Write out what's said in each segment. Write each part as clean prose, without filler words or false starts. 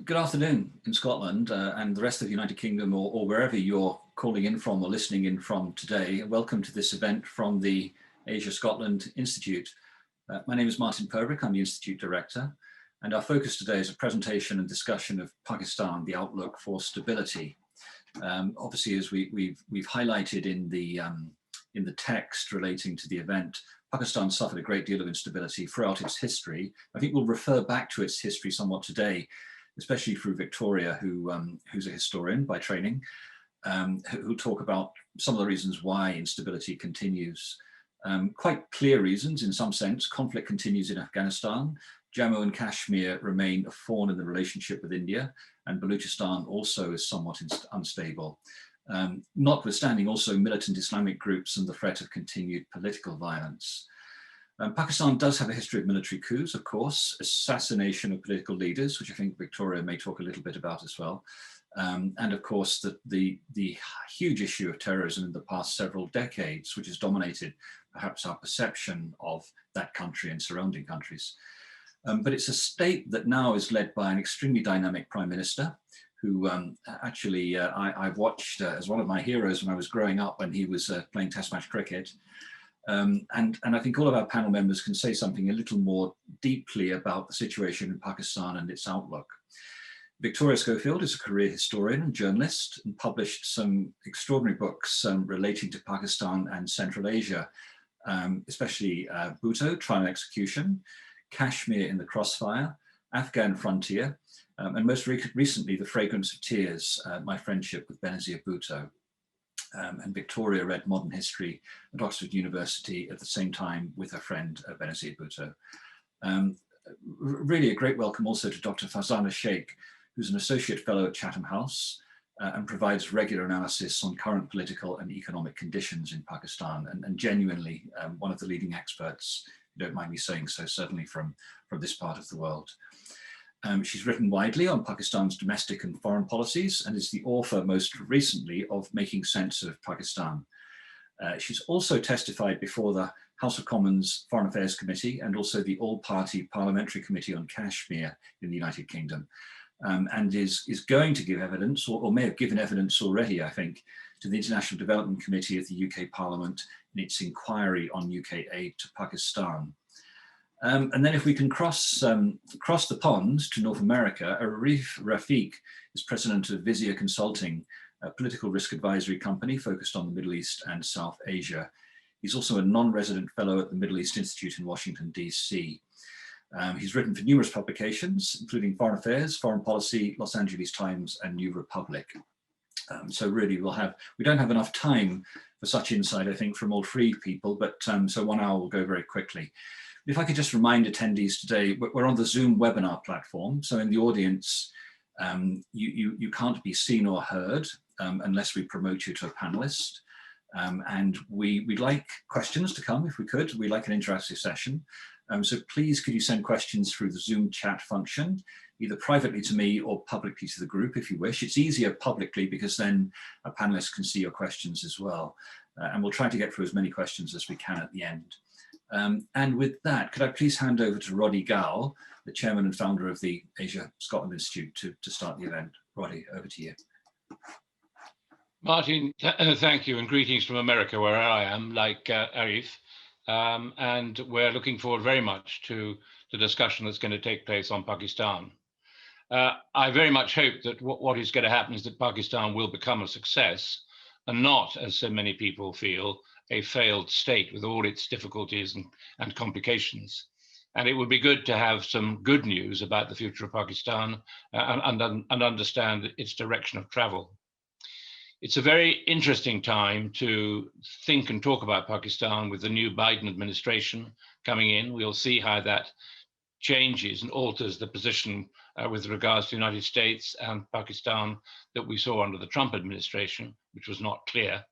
Good afternoon in Scotland and the rest of the United Kingdom or wherever you're calling in from or listening in from today. Welcome to this event from the Asia Scotland Institute. My name is Martin Perbrick, I'm the Institute Director, and our focus today is a presentation and discussion of Pakistan, the outlook for stability. Obviously, as we've highlighted in the text relating to the event, Pakistan suffered a great deal of instability throughout its history. I think we'll refer back to its history somewhat today, especially through Victoria, who's a historian by training, who'll talk about some of the reasons why instability continues. Quite clear reasons in some sense. Conflict continues in Afghanistan. Jammu and Kashmir remain a thorn in the relationship with India, and Balochistan also is somewhat unstable. Notwithstanding also militant Islamic groups and the threat of continued political violence. Pakistan does have a history of military coups, of course, assassination of political leaders, which I think Victoria may talk a little bit about as well. And of course, the huge issue of terrorism in the past several decades, which has dominated perhaps our perception of that country and surrounding countries. But it's a state that now is led by an extremely dynamic Prime Minister, who actually I've watched as one of my heroes when I was growing up when he was playing Test match cricket. And I think all of our panel members can say something a little more deeply about the situation in Pakistan and its outlook. Victoria Schofield is a career historian and journalist and published some extraordinary books relating to Pakistan and Central Asia, especially Bhutto, Trial and Execution, Kashmir in the Crossfire, Afghan Frontier, and most recently, The Fragrance of Tears, My Friendship with Benazir Bhutto. And Victoria read modern history at Oxford University at the same time with her friend Benazir Bhutto. Really a great welcome also to Dr. Farzana Sheikh, who's an associate fellow at Chatham House and provides regular analysis on current political and economic conditions in Pakistan, and genuinely one of the leading experts, if you don't mind me saying so, certainly from this part of the world. She's written widely on Pakistan's domestic and foreign policies and is the author most recently of Making Sense of Pakistan. She's also testified before the House of Commons Foreign Affairs Committee and also the All-Party Parliamentary Committee on Kashmir in the United Kingdom, and is going to give evidence, or may have given evidence already, I think, to the International Development Committee of the UK Parliament in its inquiry on UK aid to Pakistan. And then if we can cross the pond to North America, Arif Rafiq is president of Vizier Consulting, a political risk advisory company focused on the Middle East and South Asia. He's also a non-resident fellow at the Middle East Institute in Washington, DC. He's written for numerous publications, including Foreign Affairs, Foreign Policy, Los Angeles Times, and New Republic. So really we don't have enough time for such insight, I think, from all three people, but so 1 hour will go very quickly. If I could just remind attendees today, we're on the Zoom webinar platform. So in the audience, you can't be seen or heard unless we promote you to a panelist. And we'd like questions to come if we could. We'd like an interactive session. So please, could you send questions through the Zoom chat function, either privately to me or publicly to the group if you wish. It's easier publicly because then a panelist can see your questions as well. And we'll try to get through as many questions as we can at the end. And with that, could I please hand over to Roddy Gow, the chairman and founder of the Asia Scotland Institute, to start the event. Roddy, over to you. Martin, thank you, and greetings from America, where I am, like Arif. And we're looking forward very much to the discussion that's going to take place on Pakistan. I very much hope that what is going to happen is that Pakistan will become a success and not, as so many people feel, a failed state with all its difficulties and complications. And it would be good to have some good news about the future of Pakistan and understand its direction of travel. It's a very interesting time to think and talk about Pakistan with the new Biden administration coming in. We'll see how that changes and alters the position with regards to the United States and Pakistan that we saw under the Trump administration, which was not clear.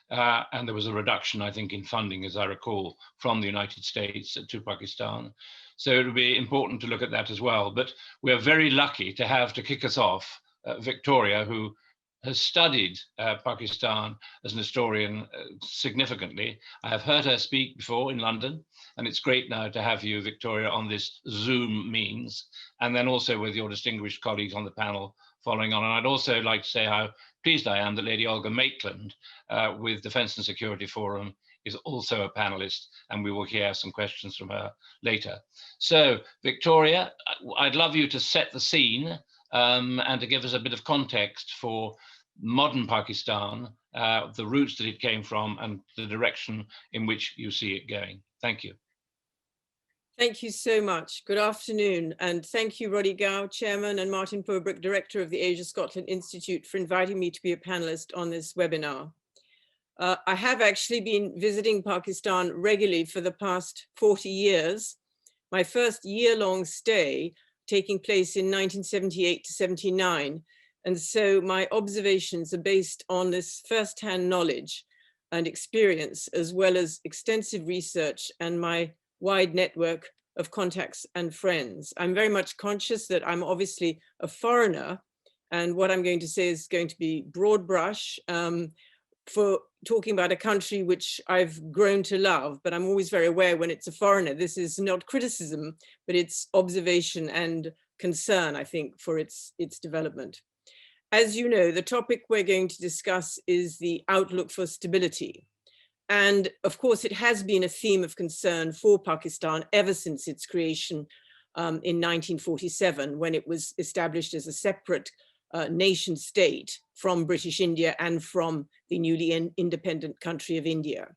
And there was a reduction, I think, in funding, as I recall, from the United States to Pakistan. So it will be important to look at that as well. But we're very lucky to have to kick us off Victoria, who has studied Pakistan as an historian significantly. I have heard her speak before in London, and it's great now to have you, Victoria, on this Zoom means, and then also with your distinguished colleagues on the panel following on. And I'd also like to say how pleased I am that Lady Olga Maitland with Defence and Security Forum is also a panelist, and we will hear some questions from her later. So, Victoria, I'd love you to set the scene and to give us a bit of context for modern Pakistan, the roots that it came from, and the direction in which you see it going. Thank you. Thank you so much. Good afternoon. And thank you, Roddy Gow, Chairman, and Martin Pobrook, Director of the Asia-Scotland Institute, for inviting me to be a panelist on this webinar. I have actually been visiting Pakistan regularly for the past 40 years. My first year-long stay taking place in 1978 to 79. And so my observations are based on this first-hand knowledge and experience, as well as extensive research and my wide network of contacts and friends. I'm very much conscious that I'm obviously a foreigner, and what I'm going to say is going to be broad brush for talking about a country which I've grown to love, but I'm always very aware when it's a foreigner. This is not criticism, but it's observation and concern, I think, for its development. As you know, the topic we're going to discuss is the outlook for stability. And of course, it has been a theme of concern for Pakistan ever since its creation in 1947, when it was established as a separate nation state from British India and from the newly independent country of India.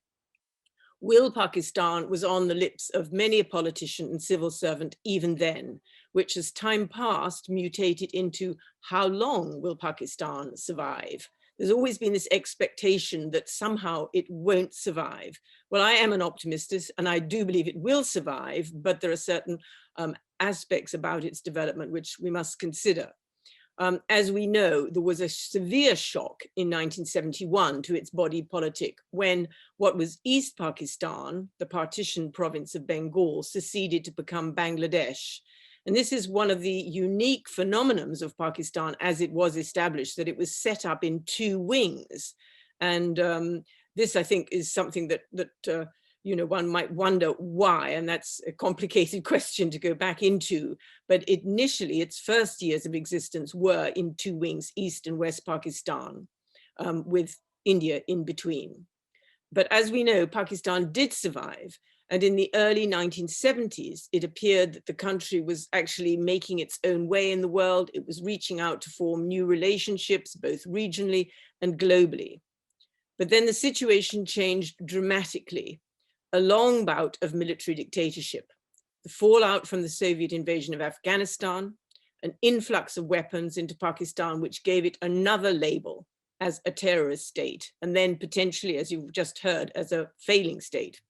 Will Pakistan was on the lips of many a politician and civil servant even then, which as time passed mutated into how long will Pakistan survive? There's always been this expectation that somehow it won't survive. Well, I am an optimist and I do believe it will survive, but there are certain aspects about its development which we must consider. As we know, there was a severe shock in 1971 to its body politic when what was East Pakistan, the partition province of Bengal, seceded to become Bangladesh. And this is one of the unique phenomenons of Pakistan as it was established, that it was set up in two wings. And this, I think, is something that you know, one might wonder why, and that's a complicated question to go back into. But initially, its first years of existence were in two wings, East and West Pakistan, with India in between. But as we know, Pakistan did survive. And in the early 1970s, it appeared that the country was actually making its own way in the world. It was reaching out to form new relationships, both regionally and globally. But then the situation changed dramatically. A long bout of military dictatorship, the fallout from the Soviet invasion of Afghanistan, an influx of weapons into Pakistan, which gave it another label as a terrorist state, and then potentially, as you've just heard, as a failing state.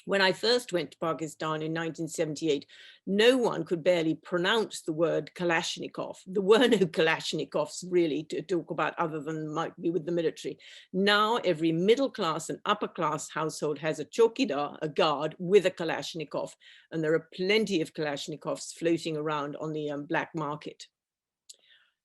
When I first went to Pakistan in 1978, no one could barely pronounce the word Kalashnikov. There were no Kalashnikovs really to talk about other than might be with the military. Now every middle class and upper class household has a chokidar, a guard with a Kalashnikov, and there are plenty of Kalashnikovs floating around on the black market.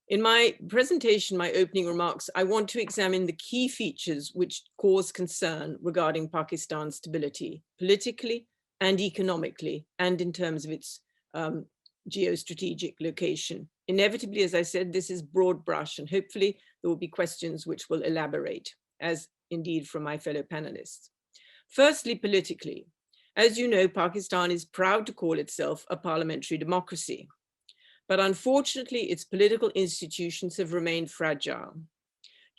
In my presentation, my opening remarks, I want to examine the key features which cause concern regarding Pakistan's stability, politically and economically, and in terms of its geostrategic location. Inevitably, as I said, this is broad brush, and hopefully there will be questions which will elaborate, as indeed from my fellow panelists. Firstly, politically, as you know, Pakistan is proud to call itself a parliamentary democracy. But unfortunately, its political institutions have remained fragile.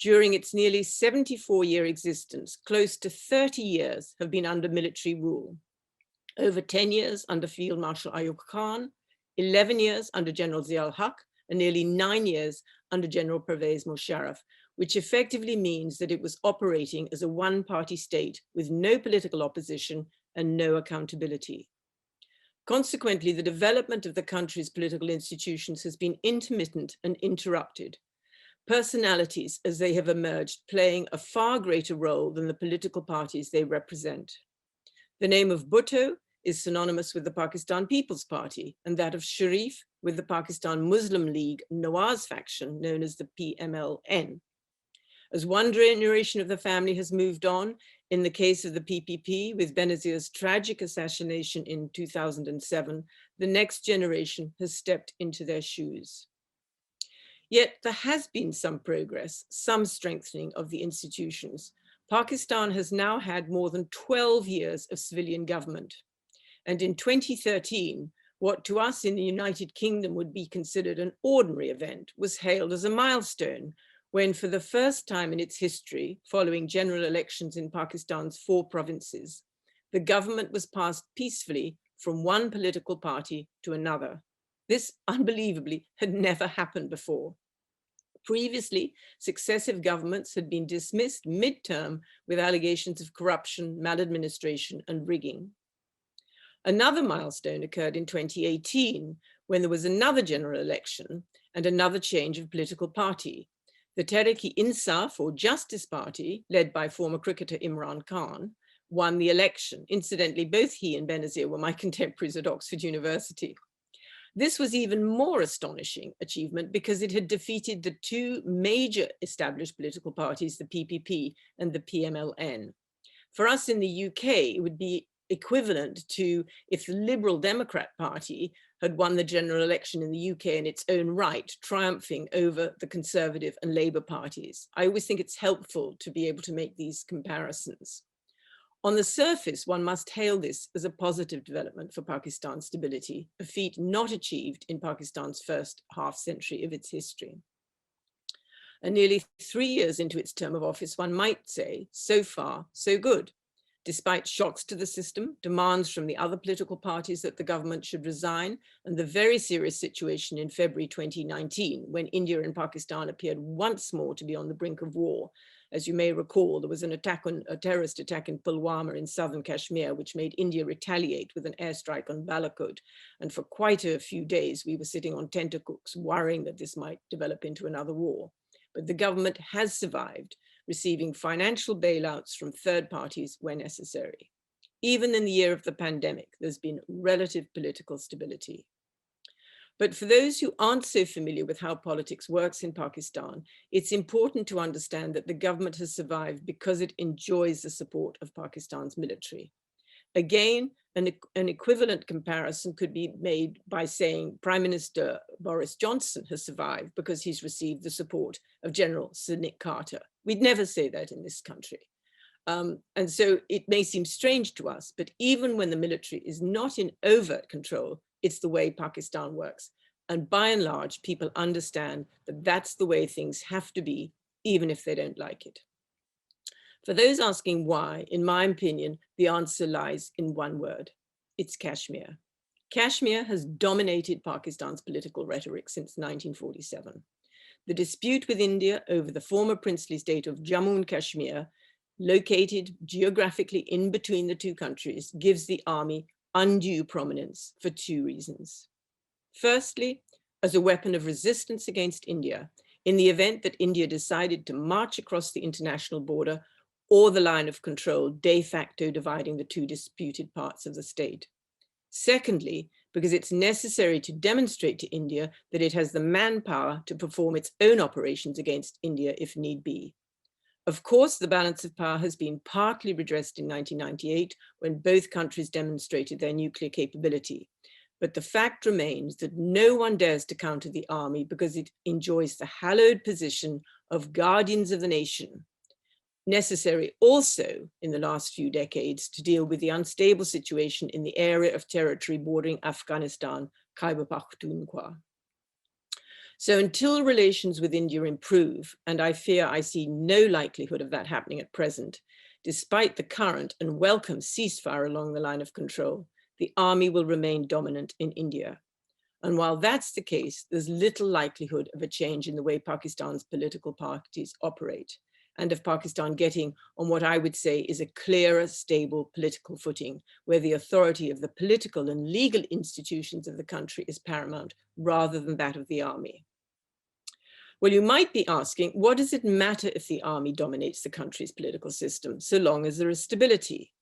During its nearly 74-year existence, close to 30 years have been under military rule. Over 10 years under Field Marshal Ayub Khan, 11 years under General Zia-ul-Haq, and nearly 9 years under General Pervez Musharraf, which effectively means that it was operating as a one-party state with no political opposition and no accountability. Consequently, the development of the country's political institutions has been intermittent and interrupted. Personalities, as they have emerged, playing a far greater role than the political parties they represent. The name of Bhutto is synonymous with the Pakistan People's Party, and that of Sharif with the Pakistan Muslim League Nawaz faction, known as the PMLN. As one generation of the family has moved on, in the case of the PPP, with Benazir's tragic assassination in 2007, the next generation has stepped into their shoes. Yet there has been some progress, some strengthening of the institutions. Pakistan has now had more than 12 years of civilian government. And in 2013, what to us in the United Kingdom would be considered an ordinary event was hailed as a milestone, when for the first time in its history, following general elections in Pakistan's 4 provinces, the government was passed peacefully from one political party to another. This, unbelievably, had never happened before. Previously, successive governments had been dismissed mid-term with allegations of corruption, maladministration, and rigging. Another milestone occurred in 2018, when there was another general election and another change of political party. The Tehreek-e-Insaf, or Justice Party, led by former cricketer Imran Khan, won the election. Incidentally, both he and Benazir were my contemporaries at Oxford University. This was even more astonishing achievement because it had defeated the 2 major established political parties, the PPP and the PMLN. For us in the UK, it would be equivalent to if the Liberal Democrat Party had won the general election in the UK in its own right, triumphing over the Conservative and Labour parties. I always think it's helpful to be able to make these comparisons. On the surface, one must hail this as a positive development for Pakistan's stability, a feat not achieved in Pakistan's first half-century of its history. And nearly 3 years into its term of office, one might say, so far, so good. Despite shocks to the system, demands from the other political parties that the government should resign, and the very serious situation in February 2019, when India and Pakistan appeared once more to be on the brink of war. As you may recall, there was a terrorist attack in Pulwama in southern Kashmir, which made India retaliate with an airstrike on Balochistan. And for quite a few days, we were sitting on tenterhooks, worrying that this might develop into another war. But the government has survived, receiving financial bailouts from third parties where necessary. Even in the year of the pandemic, there's been relative political stability. But for those who aren't so familiar with how politics works in Pakistan, it's important to understand that the government has survived because it enjoys the support of Pakistan's military. Again, an equivalent comparison could be made by saying Prime Minister Boris Johnson has survived because he's received the support of General Sir Nick Carter. We'd never say that in this country. And so it may seem strange to us, but even when the military is not in overt control, it's the way Pakistan works. And by and large, people understand that that's the way things have to be, even if they don't like it. For those asking why, in my opinion, the answer lies in one word. It's Kashmir. Kashmir has dominated Pakistan's political rhetoric since 1947. The dispute with India over the former princely state of Jammu and Kashmir, located geographically in between the 2 countries, gives the army undue prominence for 2 reasons. Firstly, as a weapon of resistance against India, in the event that India decided to march across the international border or the line of control, de facto dividing the 2 disputed parts of the state. Secondly, because it's necessary to demonstrate to India that it has the manpower to perform its own operations against India if need be. Of course, the balance of power has been partly redressed in 1998 when both countries demonstrated their nuclear capability. But the fact remains that no one dares to counter the army because it enjoys the hallowed position of guardians of the nation, necessary also in the last few decades to deal with the unstable situation in the area of territory bordering Afghanistan, Khyber Pakhtunkhwa. So until relations with India improve, and I fear I see no likelihood of that happening at present, despite the current and welcome ceasefire along the line of control, the army will remain dominant in India. And while that's the case, there's little likelihood of a change in the way Pakistan's political parties operate, and of Pakistan getting on what I would say is a clearer, stable political footing, where the authority of the political and legal institutions of the country is paramount, rather than that of the army. Well, you might be asking, what does it matter if the army dominates the country's political system, so long as there is stability?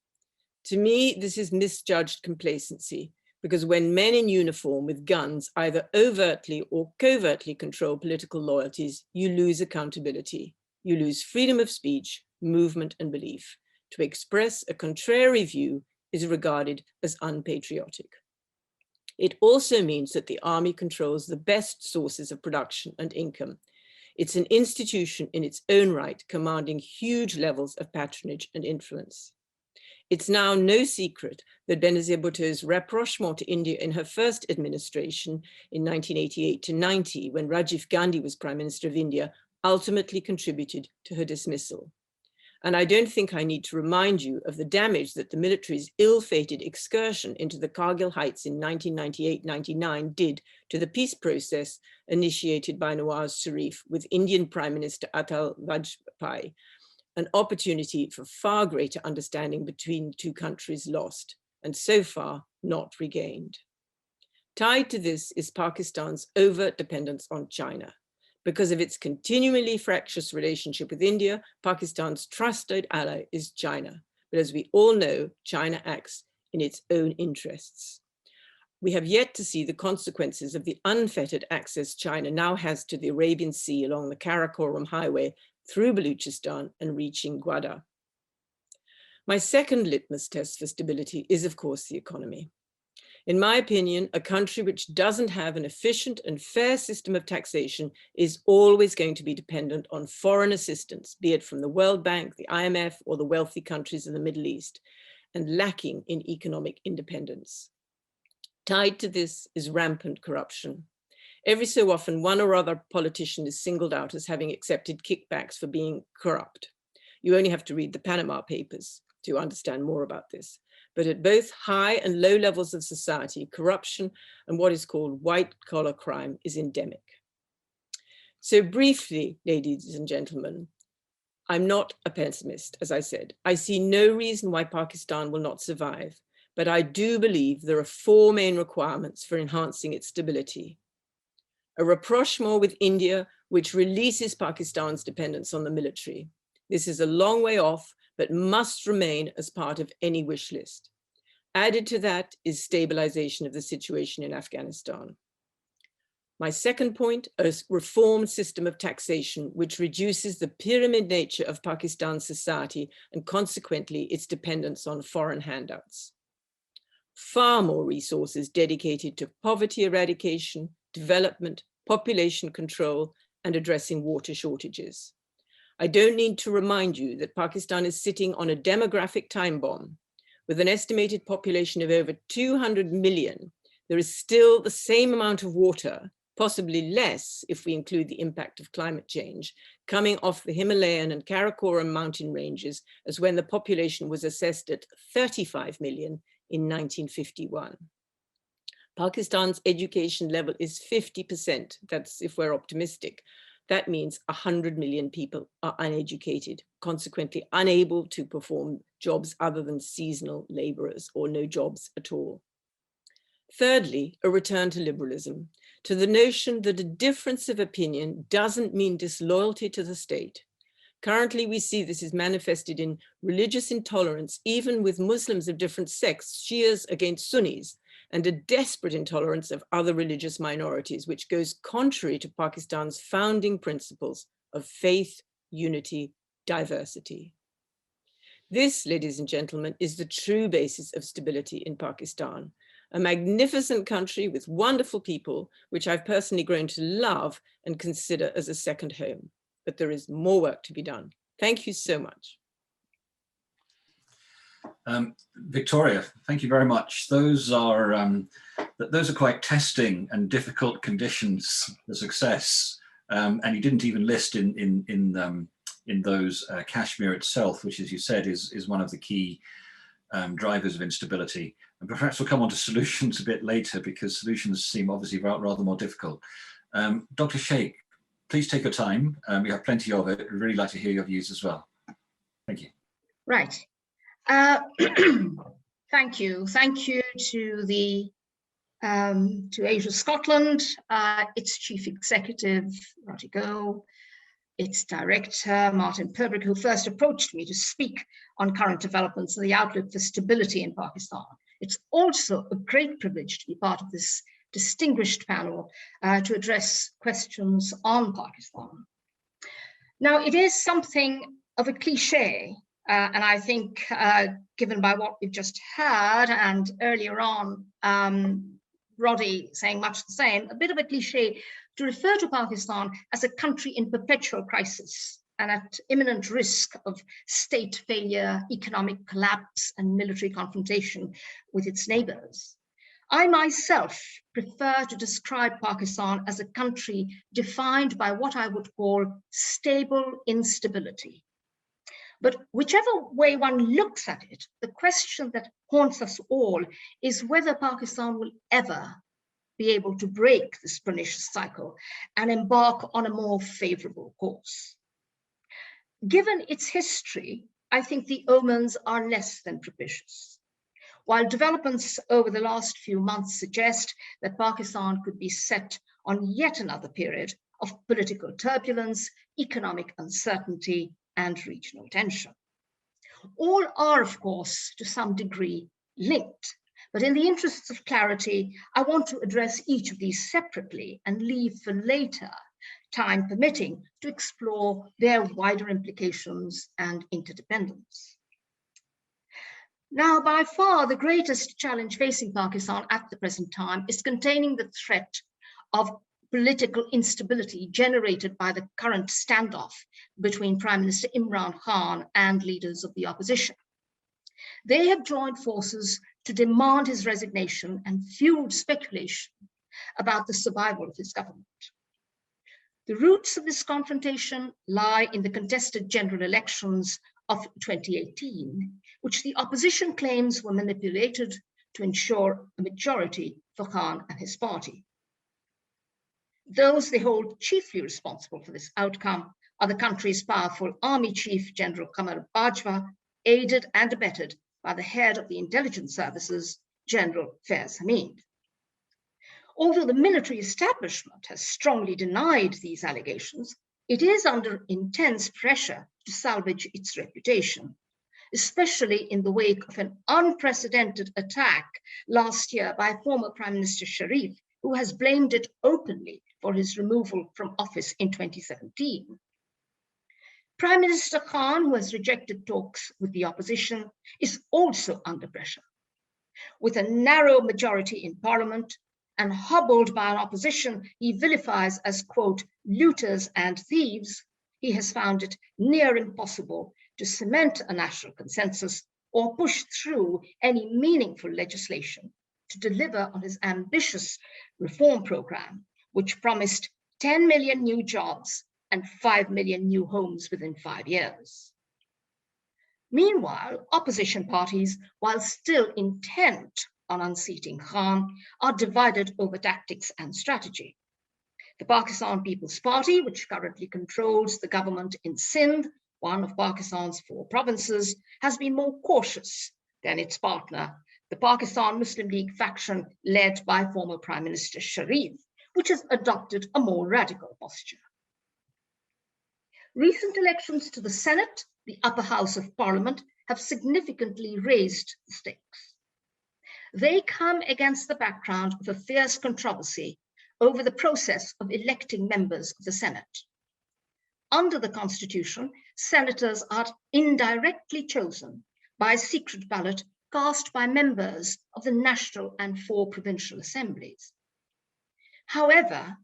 To me, this is misjudged complacency, because when men in uniform with guns either overtly or covertly control political loyalties, you lose accountability. you lose freedom of speech, movement, and belief. To express a contrary view is regarded as unpatriotic. It also means that the army controls the best sources of production and income. It's an institution in its own right, commanding huge levels of patronage and influence. It's now no secret that Benazir Bhutto's rapprochement to India in her first administration in 1988 to 90, when Rajiv Gandhi was Prime Minister of India, ultimately contributed to her dismissal. And I don't think I need to remind you of the damage that the military's ill-fated excursion into the Kargil Heights in 1998-99 did to the peace process initiated by Nawaz Sharif with Indian Prime Minister Atal Vajpayee, an opportunity for far greater understanding between two countries lost, and so far not regained. Tied to this is Pakistan's over-dependence on China. Because of its continually fractious relationship with India, Pakistan's trusted ally is China. But as we all know, China acts in its own interests. We have yet to see the consequences of the unfettered access China now has to the Arabian Sea along the Karakoram Highway through Balochistan and reaching Gwadar. My second litmus test for stability is, of course, the economy. In my opinion, a country which doesn't have an efficient and fair system of taxation is always going to be dependent on foreign assistance, be it from the World Bank, the IMF, or the wealthy countries in the Middle East, and lacking in economic independence. Tied to this is rampant corruption. Every so often, one or other politician is singled out as having accepted kickbacks for being corrupt. You only have to read the Panama Papers to understand more about this. But at both high and low levels of society, corruption and what is called white-collar crime is endemic. So briefly, ladies and gentlemen, I'm not a pessimist, as I said. I see no reason why Pakistan will not survive, but I do believe there are four main requirements for enhancing its stability. A rapprochement with India, which releases Pakistan's dependence on the military. This is a long way off, but must remain as part of any wish list. Added to that is stabilization of the situation in Afghanistan. My second point, a reformed system of taxation, which reduces the pyramid nature of Pakistan's society and consequently its dependence on foreign handouts. Far more resources dedicated to poverty eradication, development, population control, and addressing water shortages. I don't need to remind you that Pakistan is sitting on a demographic time bomb. With an estimated population of over 200 million, there is still the same amount of water, possibly less if we include the impact of climate change, coming off the Himalayan and Karakoram mountain ranges as when the population was assessed at 35 million in 1951. Pakistan's education level is 50%, that's if we're optimistic. That means 100 million people are uneducated, consequently unable to perform jobs other than seasonal laborers or no jobs at all. Thirdly, a return to liberalism, to the notion that a difference of opinion doesn't mean disloyalty to the state. Currently, we see this is manifested in religious intolerance, even with Muslims of different sects, Shias against Sunnis, and a desperate intolerance of other religious minorities, which goes contrary to Pakistan's founding principles of faith, unity, diversity. This, ladies and gentlemen, is the true basis of stability in Pakistan, a magnificent country with wonderful people, which I've personally grown to love and consider as a second home. But there is more work to be done. Thank you so much. Victoria, thank you very much. Those are quite testing and difficult conditions for success, and you didn't even list in those Kashmir itself, which, as you said, is one of the key drivers of instability. And perhaps we'll come on to solutions a bit later, because solutions seem obviously rather more difficult. Dr. Sheikh, please take your time. We have plenty of it. I'd really like to hear your views as well. Thank you. Right. Thank you. Thank you to the to Asia Scotland, its chief executive, Roddy Gow, its director, Martin Purbrick, who first approached me to speak on current developments and the outlook for stability in Pakistan. It's also a great privilege to be part of this distinguished panel to address questions on Pakistan. Now, it is something of a cliche, and I think, given by what we've just heard and earlier on, Roddy saying much the same, a bit of a cliche to refer to Pakistan as a country in perpetual crisis and at imminent risk of state failure, economic collapse, and military confrontation with its neighbors. I myself prefer to describe Pakistan as a country defined by what I would call stable instability. But whichever way one looks at it, the question that haunts us all is whether Pakistan will ever be able to break this pernicious cycle and embark on a more favorable course. Given its history, I think the omens are less than propitious. While developments over the last few months suggest that Pakistan could be set on yet another period of political turbulence, economic uncertainty, and regional tension. All are, of course, to some degree linked, but in the interests of clarity, I want to address each of these separately and leave for later, time permitting, to explore their wider implications and interdependence. Now, by far, the greatest challenge facing Pakistan at the present time is containing the threat of political instability generated by the current standoff between Prime Minister Imran Khan and leaders of the opposition. They have joined forces to demand his resignation and fueled speculation about the survival of his government. The roots of this confrontation lie in the contested general elections of 2018, which the opposition claims were manipulated to ensure a majority for Khan and his party. Those they hold chiefly responsible for this outcome are the country's powerful army chief, General Qamar Bajwa, aided and abetted by the head of the intelligence services, General Faiz Hamid. Although the military establishment has strongly denied these allegations, it is under intense pressure to salvage its reputation, especially in the wake of an unprecedented attack last year by former Prime Minister Sharif, who has blamed it openly for his removal from office in 2017. Prime Minister Khan, who has rejected talks with the opposition, is also under pressure. With a narrow majority in parliament and hobbled by an opposition he vilifies as, quote, looters and thieves, he has found it near impossible to cement a national consensus or push through any meaningful legislation to deliver on his ambitious reform program, which promised 10 million new jobs and 5 million new homes within 5 years. Meanwhile, opposition parties, while still intent on unseating Khan, are divided over tactics and strategy. The Pakistan People's Party, which currently controls the government in Sindh, one of Pakistan's 4 provinces, has been more cautious than its partner, the Pakistan Muslim League faction led by former Prime Minister Sharif, which has adopted a more radical posture. Recent elections to the Senate, the upper house of Parliament, have significantly raised the stakes. They come against the background of a fierce controversy over the process of electing members of the Senate. Under the Constitution, senators are indirectly chosen by a secret ballot cast by members of the national and 4 provincial assemblies. However,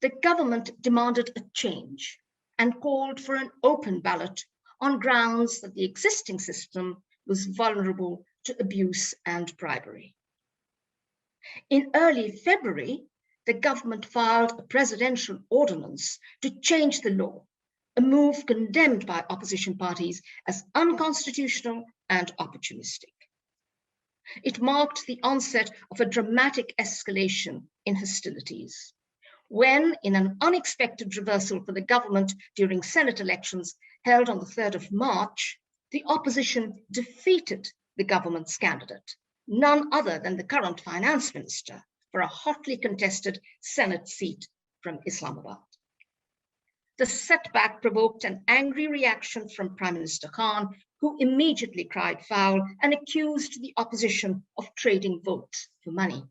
the government demanded a change and called for an open ballot on grounds that the existing system was vulnerable to abuse and bribery. In early February, the government filed a presidential ordinance to change the law, a move condemned by opposition parties as unconstitutional and opportunistic. It marked the onset of a dramatic escalation in hostilities, when, in an unexpected reversal for the government during Senate elections held on the 3rd of March, the opposition defeated the government's candidate, none other than the current finance minister, for a hotly contested Senate seat from Islamabad. The setback provoked an angry reaction from Prime Minister Khan, who immediately cried foul and accused the opposition of trading votes for money.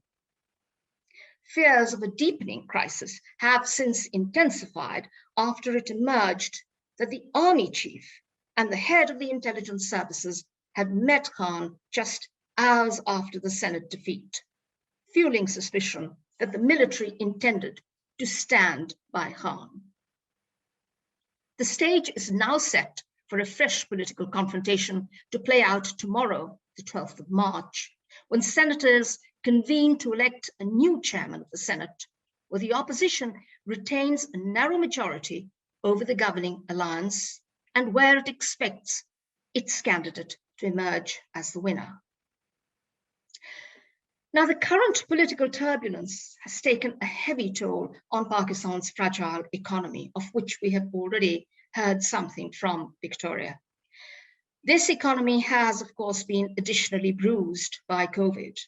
Fears of a deepening crisis have since intensified after it emerged that the army chief and the head of the intelligence services had met Khan just hours after the Senate defeat, fueling suspicion that the military intended to stand by Khan. The stage is now set for a fresh political confrontation to play out tomorrow, the 12th of March, when senators convene to elect a new chairman of the Senate, where the opposition retains a narrow majority over the governing alliance and where it expects its candidate to emerge as the winner. Now, the current political turbulence has taken a heavy toll on Pakistan's fragile economy, of which we have already heard something from Victoria. This economy has, of course, been additionally bruised by COVID.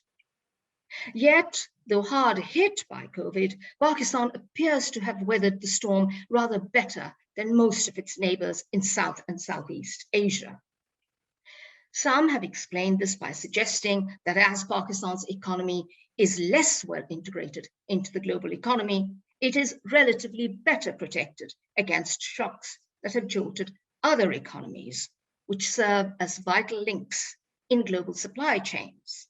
Yet, though hard hit by COVID, Pakistan appears to have weathered the storm rather better than most of its neighbors in South and Southeast Asia. Some have explained this by suggesting that as Pakistan's economy is less well integrated into the global economy, it is relatively better protected against shocks that have jolted other economies, which serve as vital links in global supply chains.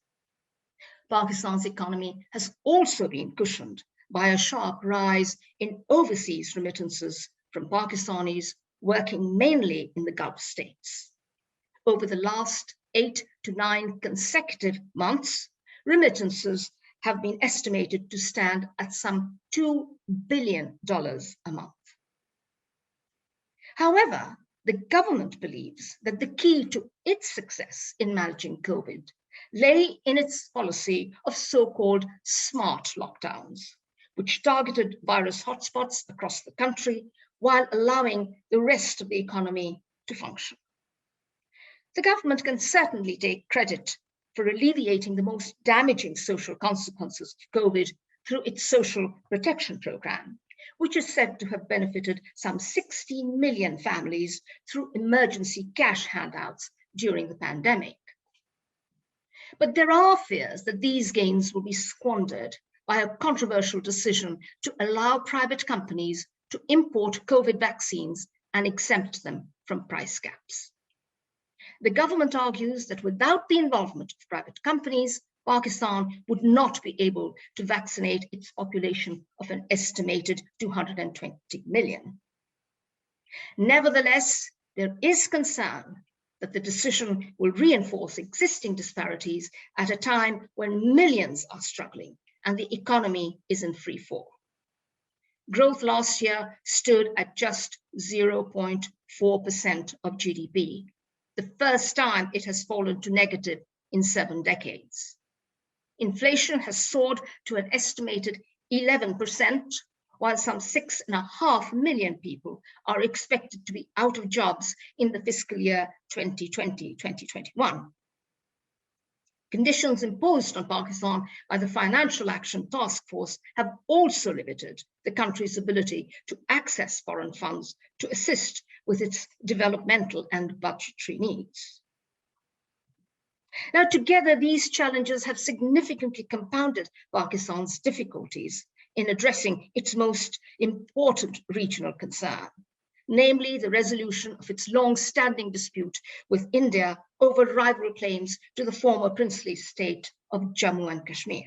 Pakistan's economy has also been cushioned by a sharp rise in overseas remittances from Pakistanis working mainly in the Gulf states. Over the last 8 to 9 consecutive months, remittances have been estimated to stand at some $2 billion a month. However, the government believes that the key to its success in managing COVID lay in its policy of so-called smart lockdowns, which targeted virus hotspots across the country while allowing the rest of the economy to function. The government can certainly take credit for alleviating the most damaging social consequences of COVID through its social protection program, which is said to have benefited some 16 million families through emergency cash handouts during the pandemic. But there are fears that these gains will be squandered by a controversial decision to allow private companies to import COVID vaccines and exempt them from price caps. The government argues that without the involvement of private companies, Pakistan would not be able to vaccinate its population of an estimated 220 million. Nevertheless, there is concern that the decision will reinforce existing disparities at a time when millions are struggling and the economy is in free fall. Growth last year stood at just 0.4% of GDP, the first time it has fallen to negative in 7 decades. Inflation has soared to an estimated 11%, while some 6.5 million people are expected to be out of jobs in the fiscal year 2020-2021. Conditions imposed on Pakistan by the Financial Action Task Force have also limited the country's ability to access foreign funds to assist with its developmental and budgetary needs. Now, together, these challenges have significantly compounded Pakistan's difficulties in addressing its most important regional concern, namely the resolution of its long-standing dispute with India over rival claims to the former princely state of Jammu and Kashmir.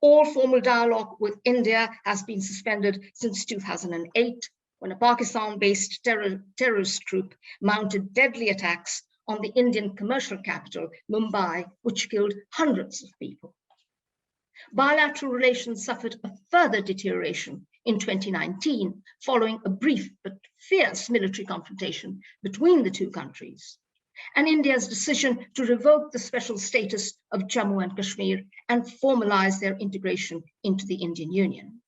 All formal dialogue with India has been suspended since 2008, when a Pakistan-based terrorist group mounted deadly attacks on the Indian commercial capital, Mumbai, which killed hundreds of people. Bilateral relations suffered a further deterioration in 2019, following a brief but fierce military confrontation between the two countries, and India's decision to revoke the special status of Jammu and Kashmir and formalize their integration into the Indian Union.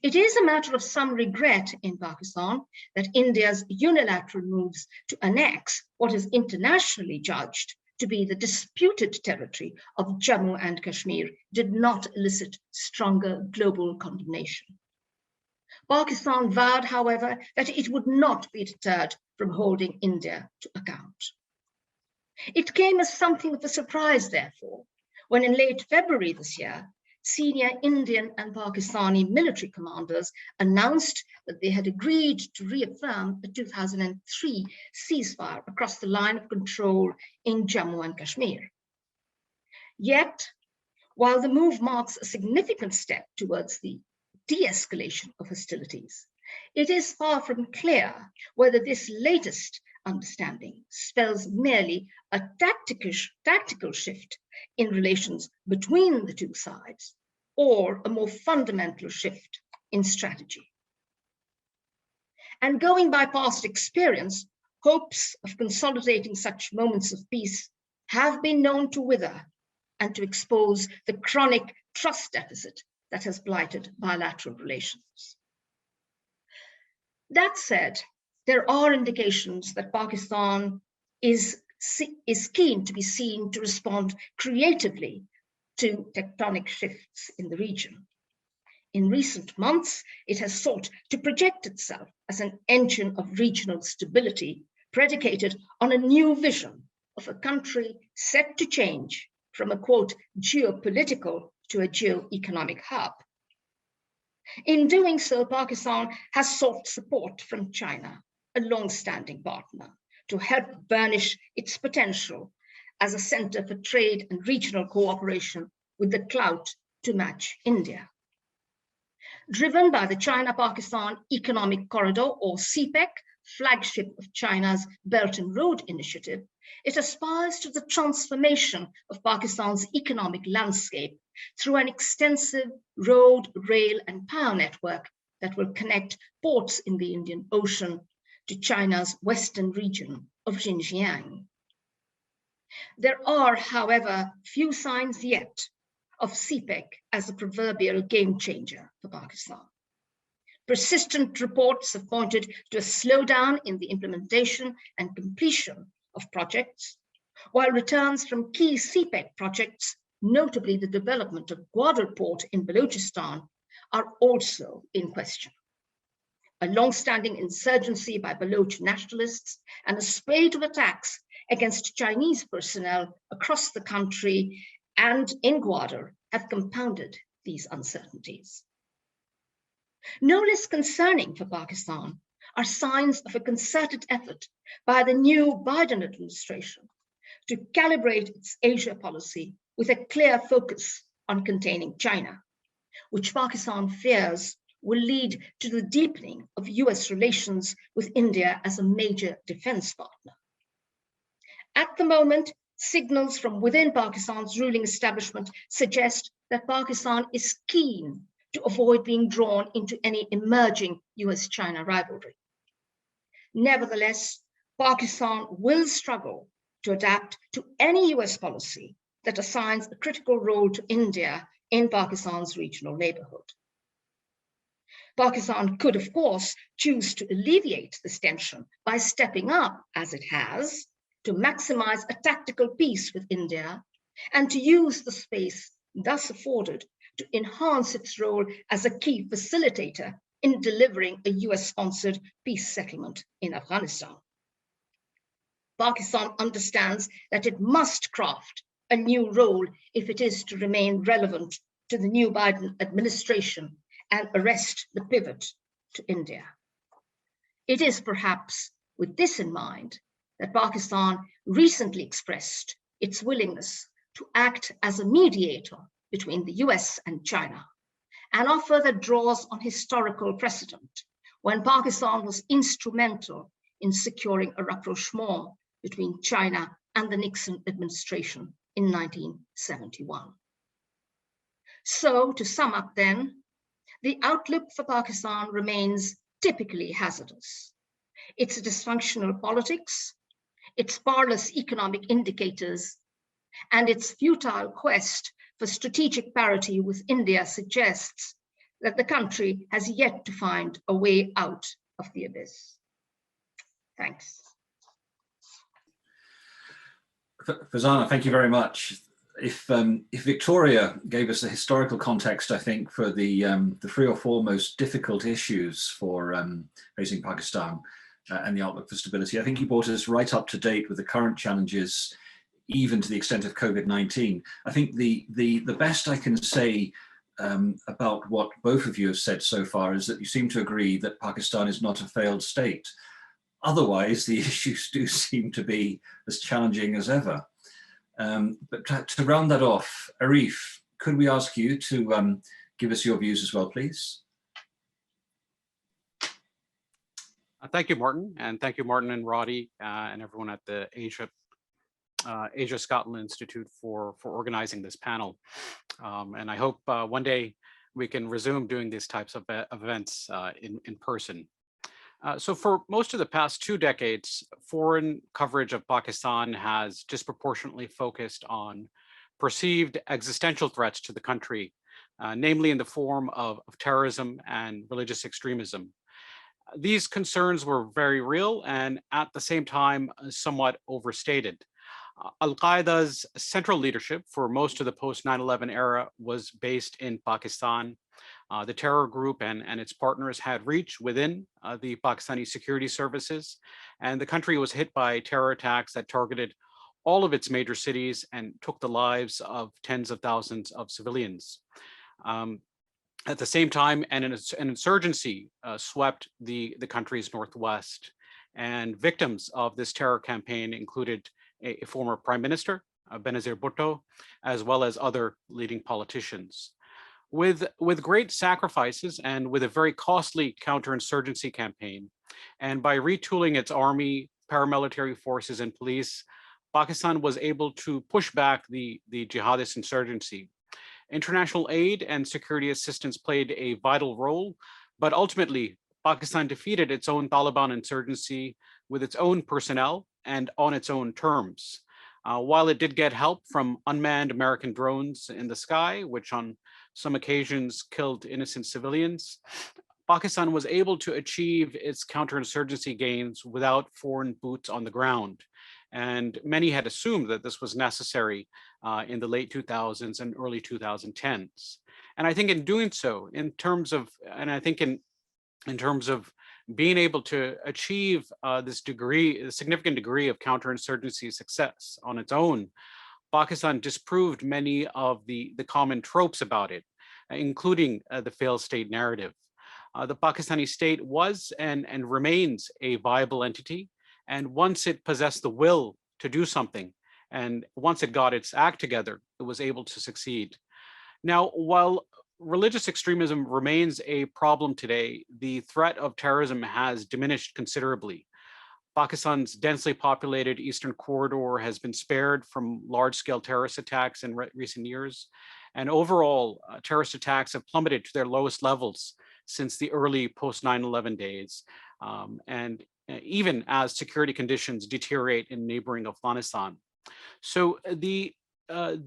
It is a matter of some regret in Pakistan that India's unilateral moves to annex what is internationally judged to be the disputed territory of Jammu and Kashmir did not elicit stronger global condemnation. Pakistan vowed, however, that it would not be deterred from holding India to account. It came as something of a surprise, therefore, when in late February this year, senior Indian and Pakistani military commanders announced that they had agreed to reaffirm the 2003 ceasefire across the line of control in Jammu and Kashmir. Yet, while the move marks a significant step towards the de-escalation of hostilities, it is far from clear whether this latest understanding spells merely a tactical shift in relations between the two sides, or a more fundamental shift in strategy. And going by past experience, hopes of consolidating such moments of peace have been known to wither and to expose the chronic trust deficit that has blighted bilateral relations. That said, there are indications that Pakistan is keen to be seen to respond creatively to tectonic shifts in the region. In recent months, it has sought to project itself as an engine of regional stability predicated on a new vision of a country set to change from a, quote, geopolitical to a geo-economic hub. In doing so, Pakistan has sought support from China, a long-standing partner, to help burnish its potential as a center for trade and regional cooperation with the clout to match India. Driven by the China-Pakistan Economic Corridor, or CPEC, flagship of China's Belt and Road Initiative, it aspires to the transformation of Pakistan's economic landscape through an extensive road, rail, and power network that will connect ports in the Indian Ocean to China's western region of Xinjiang. There are, however, few signs yet of CPEC as a proverbial game changer for Pakistan. Persistent reports have pointed to a slowdown in the implementation and completion of projects, while returns from key CPEC projects, notably the development of Gwadar port in Balochistan, are also in question. A long-standing insurgency by Baloch nationalists and a spate of attacks against Chinese personnel across the country and in Gwadar have compounded these uncertainties. No less concerning for Pakistan are signs of a concerted effort by the new Biden administration to calibrate its Asia policy with a clear focus on containing China, which Pakistan fears will lead to the deepening of US relations with India as a major defense partner. At the moment, signals from within Pakistan's ruling establishment suggest that Pakistan is keen to avoid being drawn into any emerging US-China rivalry. Nevertheless, Pakistan will struggle to adapt to any US policy that assigns a critical role to India in Pakistan's regional neighborhood. Pakistan could, of course, choose to alleviate this tension by stepping up, as it has, to maximize a tactical peace with India and to use the space thus afforded to enhance its role as a key facilitator in delivering a US-sponsored peace settlement in Afghanistan. Pakistan understands that it must craft a new role if it is to remain relevant to the new Biden administration and arrest the pivot to India. It is perhaps with this in mind that Pakistan recently expressed its willingness to act as a mediator between the US and China, an offer that draws on historical precedent when Pakistan was instrumental in securing a rapprochement between China and the Nixon administration in 1971. So, to sum up then, the outlook for Pakistan remains typically hazardous. Its dysfunctional politics, its parlous economic indicators, and its futile quest for strategic parity with India suggests that the country has yet to find a way out of the abyss. Thanks. Farzana, thank you very much. If Victoria gave us a historical context, I think, for the 3 or 4 most difficult issues for facing Pakistan and the outlook for stability, I think you brought us right up to date with the current challenges, even to the extent of COVID-19. I think the best I can say about what both of you have said so far is that you seem to agree that Pakistan is not a failed state. Otherwise, the issues do seem to be as challenging as ever. But to round that off, Arif, could we ask you to give us your views as well, please? Thank you, Martin, and thank you, Martin and Roddy, and everyone at the Asia Scotland Institute for organizing this panel. And I hope one day we can resume doing these types of events in person. So for most of the past 2 decades, foreign coverage of Pakistan has disproportionately focused on perceived existential threats to the country, namely in the form of terrorism and religious extremism. These concerns were very real and at the same time somewhat overstated. Al-Qaeda's central leadership for most of the post 9/11 era was based in Pakistan. The terror group and its partners had reach within the Pakistani security services, and the country was hit by terror attacks that targeted all of its major cities and took the lives of tens of thousands of civilians. At the same time, an insurgency swept the country's northwest, and victims of this terror campaign included a former Prime Minister, Benazir Bhutto, as well as other leading politicians. With great sacrifices and with a very costly counterinsurgency campaign, and by retooling its army, paramilitary forces, and police, Pakistan was able to push back the jihadist insurgency. International aid and security assistance played a vital role, but ultimately, Pakistan defeated its own Taliban insurgency with its own personnel and on its own terms. While it did get help from unmanned American drones in the sky, which on some occasions killed innocent civilians, Pakistan was able to achieve its counterinsurgency gains without foreign boots on the ground. And many had assumed that this was necessary in the late 2000s and early 2010s. And I think in doing so, in terms of being able to achieve this significant degree of counterinsurgency success on its own, Pakistan disproved many of the common tropes about it, including the failed state narrative. The Pakistani state was and remains a viable entity. And once it possessed the will to do something, and once it got its act together, it was able to succeed. Now, while religious extremism remains a problem today, the threat of terrorism has diminished considerably. Pakistan's densely populated eastern corridor has been spared from large-scale terrorist attacks in recent years. And overall, terrorist attacks have plummeted to their lowest levels since the early post 9/11 days. And even as security conditions deteriorate in neighboring Afghanistan. So the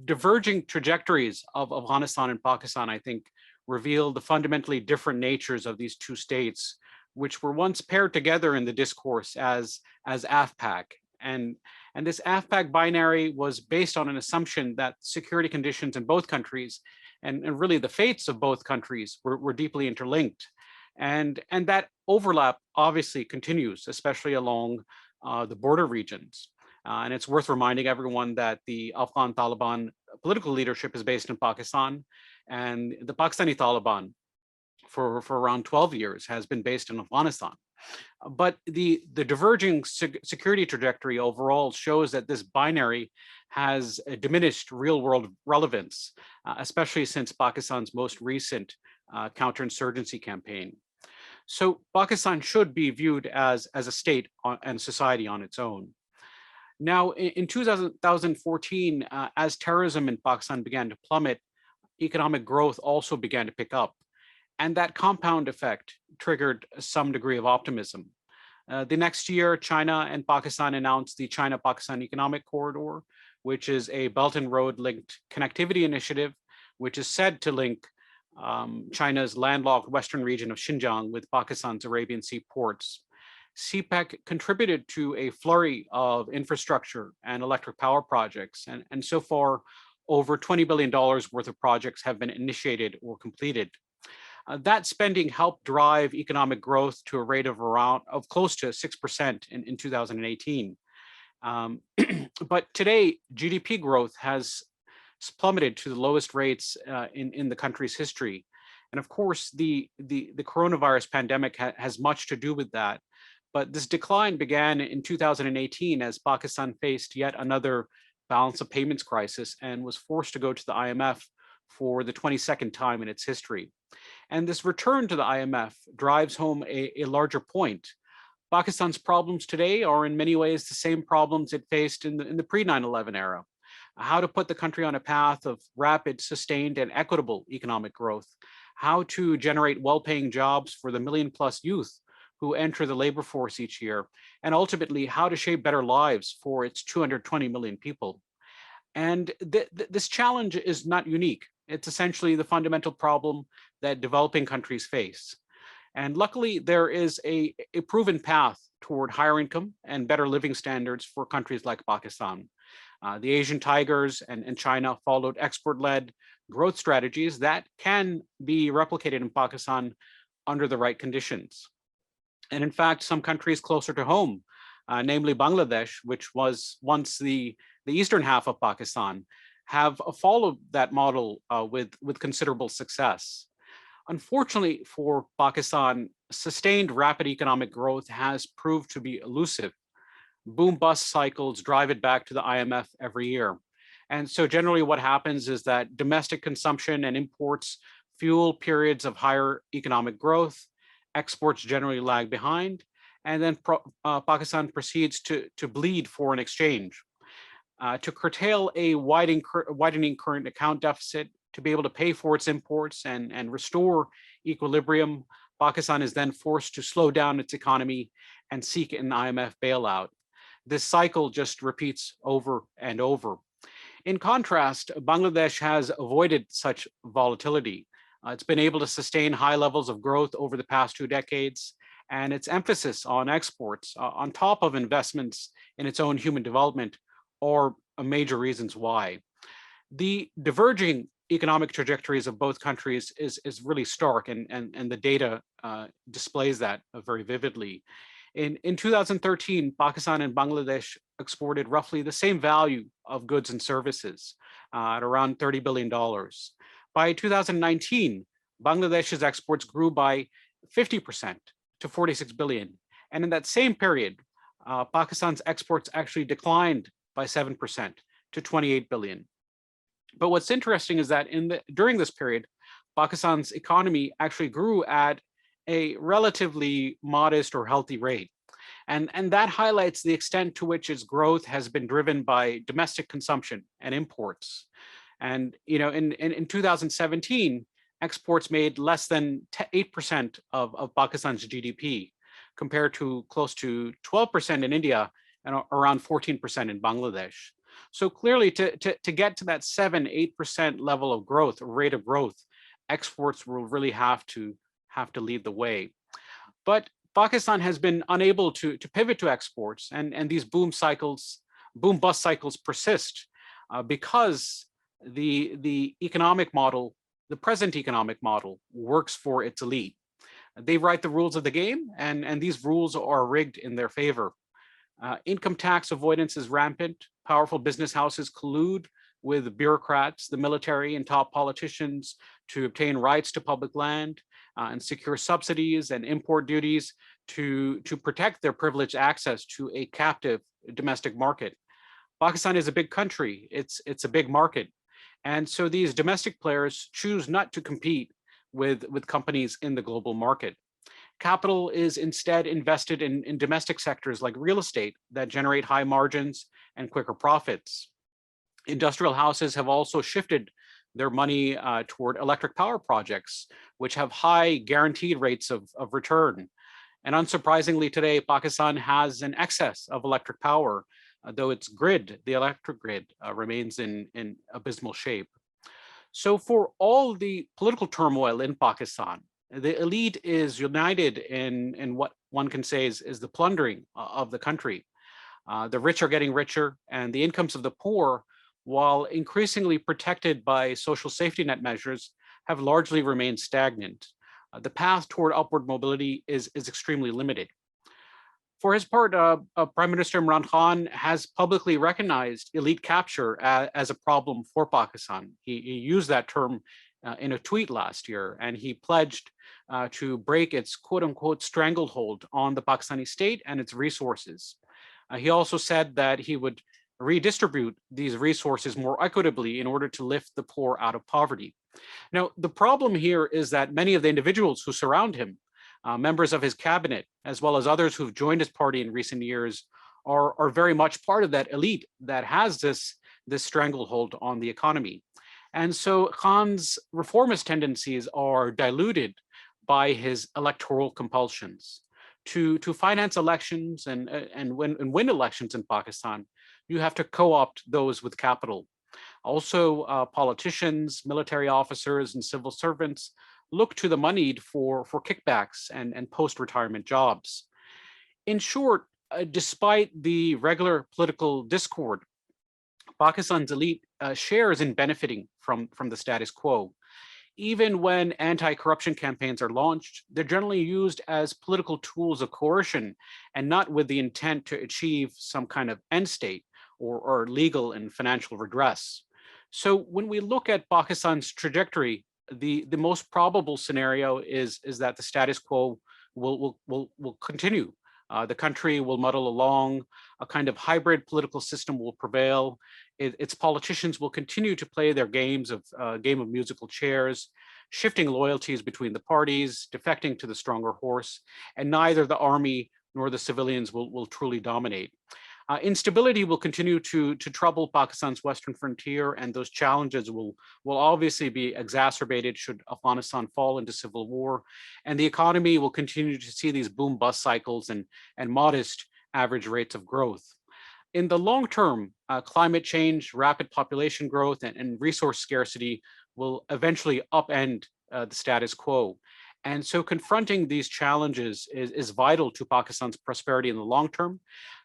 diverging trajectories of Afghanistan and Pakistan, I think, reveal the fundamentally different natures of these two states, which were once paired together in the discourse as AFPAC. And this AFPAC binary was based on an assumption that security conditions in both countries and really the fates of both countries were deeply interlinked. And that overlap obviously continues, especially along the border regions. And it's worth reminding everyone that the Afghan Taliban political leadership is based in Pakistan, and the Pakistani Taliban for around 12 years has been based in Afghanistan. But the diverging security trajectory overall shows that this binary has a diminished real-world relevance, especially since Pakistan's most recent counterinsurgency campaign. So Pakistan should be viewed as a state and society on its own. Now, in 2014, as terrorism in Pakistan began to plummet, economic growth also began to pick up. And that compound effect triggered some degree of optimism. The next year, China and Pakistan announced the China-Pakistan Economic Corridor, which is a Belt and Road linked connectivity initiative, which is said to link China's landlocked western region of Xinjiang with Pakistan's Arabian Sea ports. CPEC contributed to a flurry of infrastructure and electric power projects, and so far, over $20 billion worth of projects have been initiated or completed. That spending helped drive economic growth to a rate of close to 6% in 2018. But today, GDP growth has plummeted to the lowest rates in the country's history. And of course, the coronavirus pandemic has much to do with that. But this decline began in 2018 as Pakistan faced yet another balance of payments crisis and was forced to go to the IMF for the 22nd time in its history. And this return to the IMF drives home a larger point. Pakistan's problems today are in many ways the same problems it faced in the pre-9/11 era. How to put the country on a path of rapid, sustained, and equitable economic growth. How to generate well-paying jobs for the million-plus youth who enter the labor force each year, and ultimately how to shape better lives for its 220 million people. And this challenge is not unique. It's essentially the fundamental problem that developing countries face. And luckily, there is a proven path toward higher income and better living standards for countries like Pakistan. The Asian tigers and China followed export-led growth strategies that can be replicated in Pakistan under the right conditions. And in fact, some countries closer to home, namely Bangladesh, which was once the eastern half of Pakistan, have followed that model with considerable success. Unfortunately for Pakistan, sustained rapid economic growth has proved to be elusive. Boom-bust cycles drive it back to the IMF every year. And so generally what happens is that domestic consumption and imports fuel periods of higher economic growth, exports generally lag behind, and then Pakistan proceeds to bleed foreign exchange. To curtail a widening current account deficit, to be able to pay for its imports and restore equilibrium, Pakistan is then forced to slow down its economy and seek an IMF bailout. This cycle just repeats over and over. In contrast, Bangladesh has avoided such volatility. It's been able to sustain high levels of growth over the past 2 decades, and its emphasis on exports on top of investments in its own human development are major reasons why. The diverging economic trajectories of both countries is really stark, and the data displays that very vividly. In 2013, Pakistan and Bangladesh exported roughly the same value of goods and services at around $30 billion. By 2019, Bangladesh's exports grew by 50% to 46 billion. And in that same period, Pakistan's exports actually declined by 7% to 28 billion. But what's interesting is that during this period, Pakistan's economy actually grew at a relatively modest or healthy rate. And that highlights the extent to which its growth has been driven by domestic consumption and imports. And in 2017, exports made less than 8% of Pakistan's GDP, compared to close to 12% in India and around 14% in Bangladesh. So clearly, to get to that 7-8% level of growth, rate of growth, exports will really have to lead the way. But Pakistan has been unable to pivot to exports, and these boom-bust cycles persist because the economic model, the present economic model, works for its elite. They write the rules of the game, and these rules are rigged in their favor. Income tax avoidance is rampant. Powerful business houses collude with bureaucrats, the military, and top politicians to obtain rights to public land and secure subsidies and import duties to protect their privileged access to a captive domestic market. Pakistan is a big country. It's a big market. And so these domestic players choose not to compete with companies in the global market. Capital is instead invested in domestic sectors like real estate that generate high margins and quicker profits. Industrial houses have also shifted their money toward electric power projects, which have high guaranteed rates of return. And unsurprisingly today, Pakistan has an excess of electric power, though its grid, the electric grid, remains in abysmal shape. So for all the political turmoil in Pakistan, the elite is united in what one can say is the plundering of the country. The rich are getting richer, and the incomes of the poor, while increasingly protected by social safety net measures, have largely remained stagnant. The path toward upward mobility is extremely limited. For his part, Prime Minister Imran Khan has publicly recognized elite capture as a problem for Pakistan. He used that term in a tweet last year, and he pledged to break its quote unquote stranglehold on the Pakistani state and its resources. He also said that he would redistribute these resources more equitably in order to lift the poor out of poverty. Now, the problem here is that many of the individuals who surround him, members of his cabinet, as well as others who've joined his party in recent years, are very much part of that elite that has this stranglehold on the economy. And so Khan's reformist tendencies are diluted by his electoral compulsions. To finance elections and win elections in Pakistan, you have to co-opt those with capital. Also, politicians, military officers, and civil servants look to the moneyed for kickbacks and post-retirement jobs. In short, despite the regular political discord, Pakistan's elite shares in benefiting from the status quo. Even when anti-corruption campaigns are launched, they're generally used as political tools of coercion and not with the intent to achieve some kind of end state or legal and financial redress. So when we look at Pakistan's trajectory, the most probable scenario is that the status quo will continue. The country will muddle along, a kind of hybrid political system will prevail. Its politicians will continue to play their game of musical chairs, shifting loyalties between the parties, defecting to the stronger horse, and neither the army nor the civilians will truly dominate. Instability will continue to trouble Pakistan's western frontier, and those challenges will obviously be exacerbated should Afghanistan fall into civil war, and the economy will continue to see these boom-bust cycles and modest average rates of growth. In the long term, climate change, rapid population growth, and resource scarcity will eventually upend the status quo. And so confronting these challenges is vital to Pakistan's prosperity in the long term.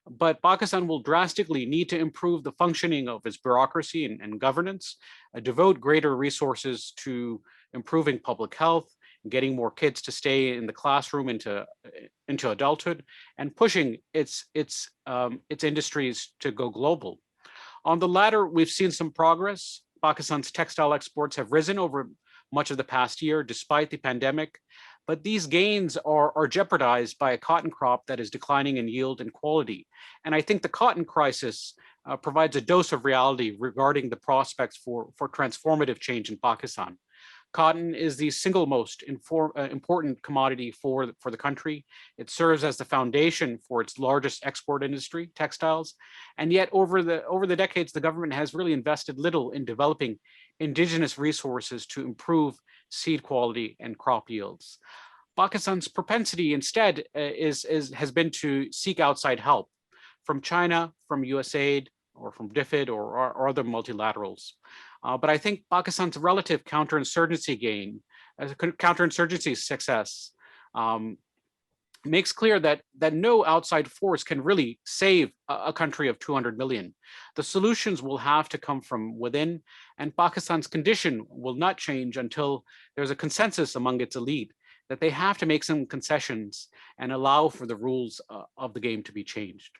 But Pakistan will drastically need to improve the functioning of its bureaucracy and governance, devote greater resources to improving public health, getting more kids to stay in the classroom into adulthood, and pushing its industries to go global. On the latter, we've seen some progress. Pakistan's textile exports have risen over much of the past year, despite the pandemic. But these gains are jeopardized by a cotton crop that is declining in yield and quality. And I think the cotton crisis provides a dose of reality regarding the prospects for transformative change in Pakistan. Cotton is the single most important commodity for the country. It serves as the foundation for its largest export industry, textiles. And yet over the decades, the government has really invested little in developing indigenous resources to improve seed quality and crop yields. Pakistan's propensity instead has been to seek outside help from China, from USAID, or from DFID or other multilaterals. But I think Pakistan's relative counterinsurgency success makes clear that no outside force can really save a country of 200 million. The solutions will have to come from within, and Pakistan's condition will not change until there's a consensus among its elite that they have to make some concessions and allow for the rules of the game to be changed.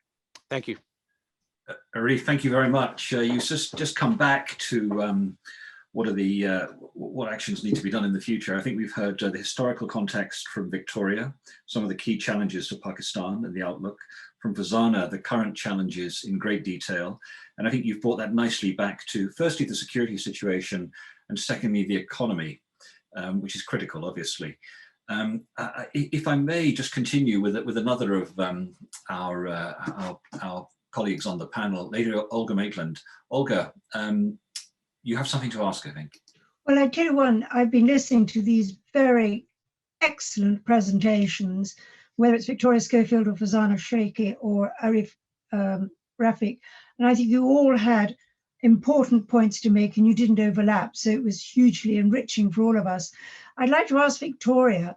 Thank you. Arif, thank you very much. You just come back to what actions need to be done in the future. I think we've heard the historical context from Victoria, some of the key challenges to Pakistan and the outlook. From Fazana, the current challenges in great detail. And I think you've brought that nicely back to, firstly, the security situation, and secondly, the economy, which is critical, obviously. If I may just continue with another of our colleagues on the panel, Lady Olga Maitland. Olga, you have something to ask, I think. Well, I tell you one, I've been listening to these very excellent presentations, whether it's Victoria Schofield or Fazana Sheikhi or Arif Rafiq, and I think you all had important points to make and you didn't overlap, so it was hugely enriching for all of us. I'd like to ask Victoria,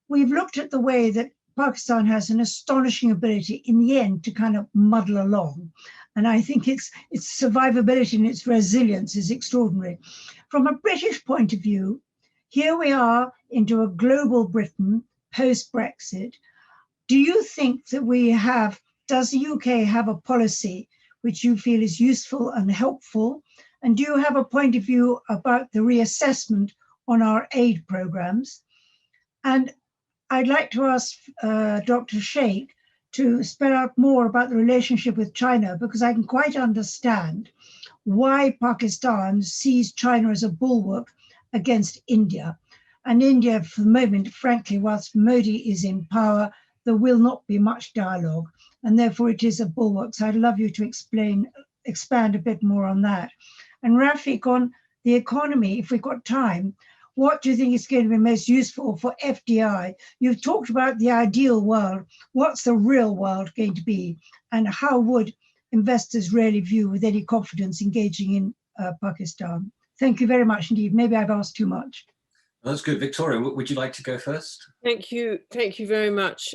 we've looked at the way that Pakistan has an astonishing ability in the end to kind of muddle along. And I think its survivability and its resilience is extraordinary. From a British point of view, here we are into a global Britain post-Brexit. Do you think that does the UK have a policy which you feel is useful and helpful? And do you have a point of view about the reassessment on our aid programs? And I'd like to ask Dr. Sheikh to spell out more about the relationship with China, because I can quite understand why Pakistan sees China as a bulwark against India. And India, for the moment, frankly, whilst Modi is in power, there will not be much dialogue, and therefore it is a bulwark. So I'd love you to expand a bit more on that. And Rafiq, on the economy, if we've got time, what do you think is going to be most useful for FDI? You've talked about the ideal world. What's the real world going to be? And how would investors really view with any confidence engaging in Pakistan? Thank you very much indeed. Maybe I've asked too much. That's good. Victoria, would you like to go first? Thank you very much,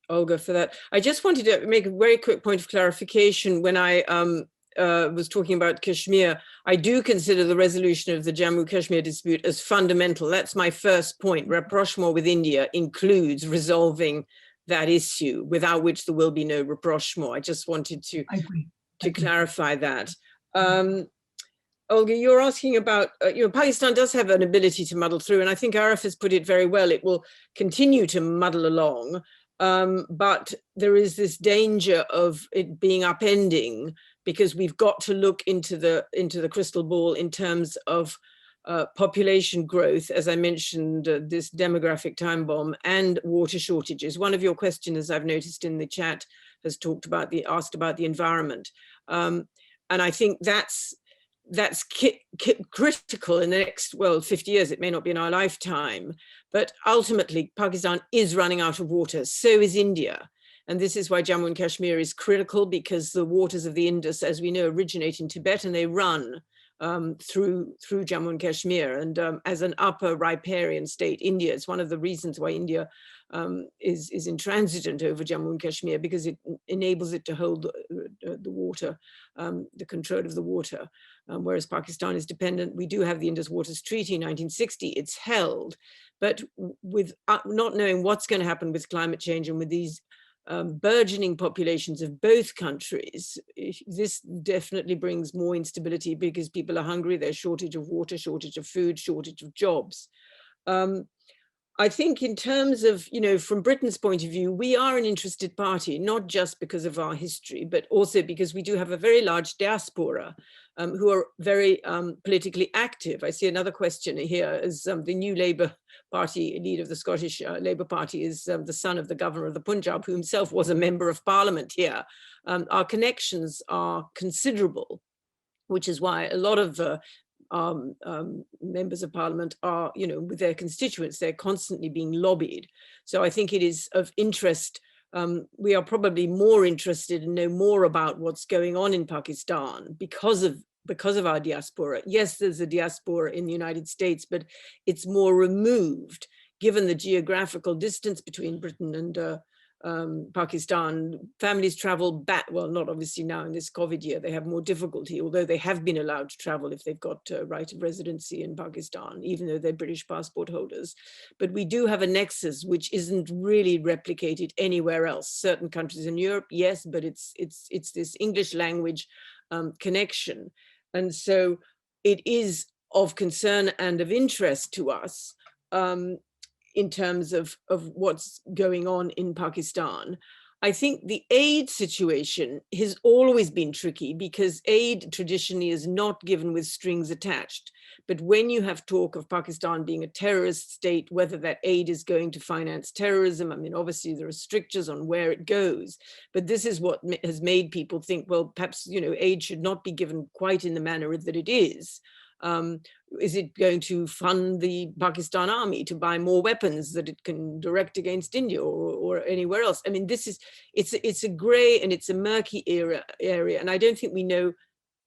Olga, for that. I just wanted to make a very quick point of clarification. When I was talking about Kashmir, I do consider the resolution of the Jammu Kashmir dispute as fundamental. That's my first point. Rapprochement with India includes resolving that issue, without which there will be no rapprochement. I just wanted to clarify that. Olga, you're asking about, Pakistan does have an ability to muddle through, and I think Arif has put it very well. It will continue to muddle along, but there is this danger of it being upending, because we've got to look into the crystal ball in terms of population growth, as I mentioned, this demographic time bomb, and water shortages. One of your questioners, I've noticed in the chat, has asked about the environment, and I think that's critical in the next, 50 years. It may not be in our lifetime, but ultimately Pakistan is running out of water. So is India. And this is why Jammu and Kashmir is critical, because the waters of the Indus, as we know, originate in Tibet, and they run through Jammu and Kashmir. And as an upper riparian state, India is one of the reasons why India is intransigent over Jammu and Kashmir, because it enables it to hold the water, the control of the water, whereas Pakistan is dependent. We do have the Indus Waters Treaty in 1960, it's held, but with not knowing what's going to happen with climate change and with these burgeoning populations of both countries, this definitely brings more instability, because people are hungry, there's shortage of water, shortage of food, shortage of jobs. I think in terms of, from Britain's point of view, we are an interested party, not just because of our history, but also because we do have a very large diaspora who are very politically active. I see another question here, as the new Labour Party leader of the Scottish Labour Party is the son of the governor of the Punjab, who himself was a member of parliament here. Our connections are considerable, which is why a lot of members of parliament are, with their constituents, they're constantly being lobbied. So I think it is of interest. We are probably more interested and know more about what's going on in Pakistan because of our diaspora. Yes, there's a diaspora in the United States, but it's more removed, given the geographical distance between Britain and Pakistan. Families travel back, well, not obviously now in this COVID year, they have more difficulty, although they have been allowed to travel if they've got right of residency in Pakistan, even though they're British passport holders. But we do have a nexus which isn't really replicated anywhere else. Certain countries in Europe, yes, but it's this English language connection. And so it is of concern and of interest to us in terms of what's going on in Pakistan. I think the aid situation has always been tricky, because aid traditionally is not given with strings attached. But when you have talk of Pakistan being a terrorist state, whether that aid is going to finance terrorism, I mean, obviously there are strictures on where it goes, but this is what has made people think, well, perhaps, aid should not be given quite in the manner that it is. Is it going to fund the Pakistan army to buy more weapons that it can direct against India or anywhere else? I mean, it's a gray and it's a murky area, and I don't think we know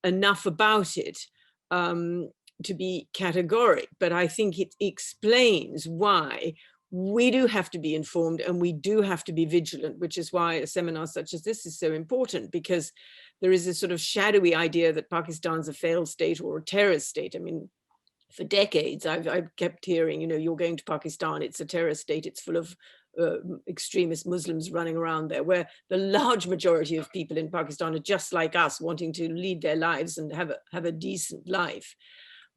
enough about it to be categoric, but I think it explains why we do have to be informed and we do have to be vigilant, which is why a seminar such as this is so important, because there is a sort of shadowy idea that Pakistan's a failed state or a terrorist state. I mean, for decades, I've kept hearing, you're going to Pakistan, it's a terrorist state, it's full of extremist Muslims running around there, where the large majority of people in Pakistan are just like us, wanting to lead their lives and have a decent life.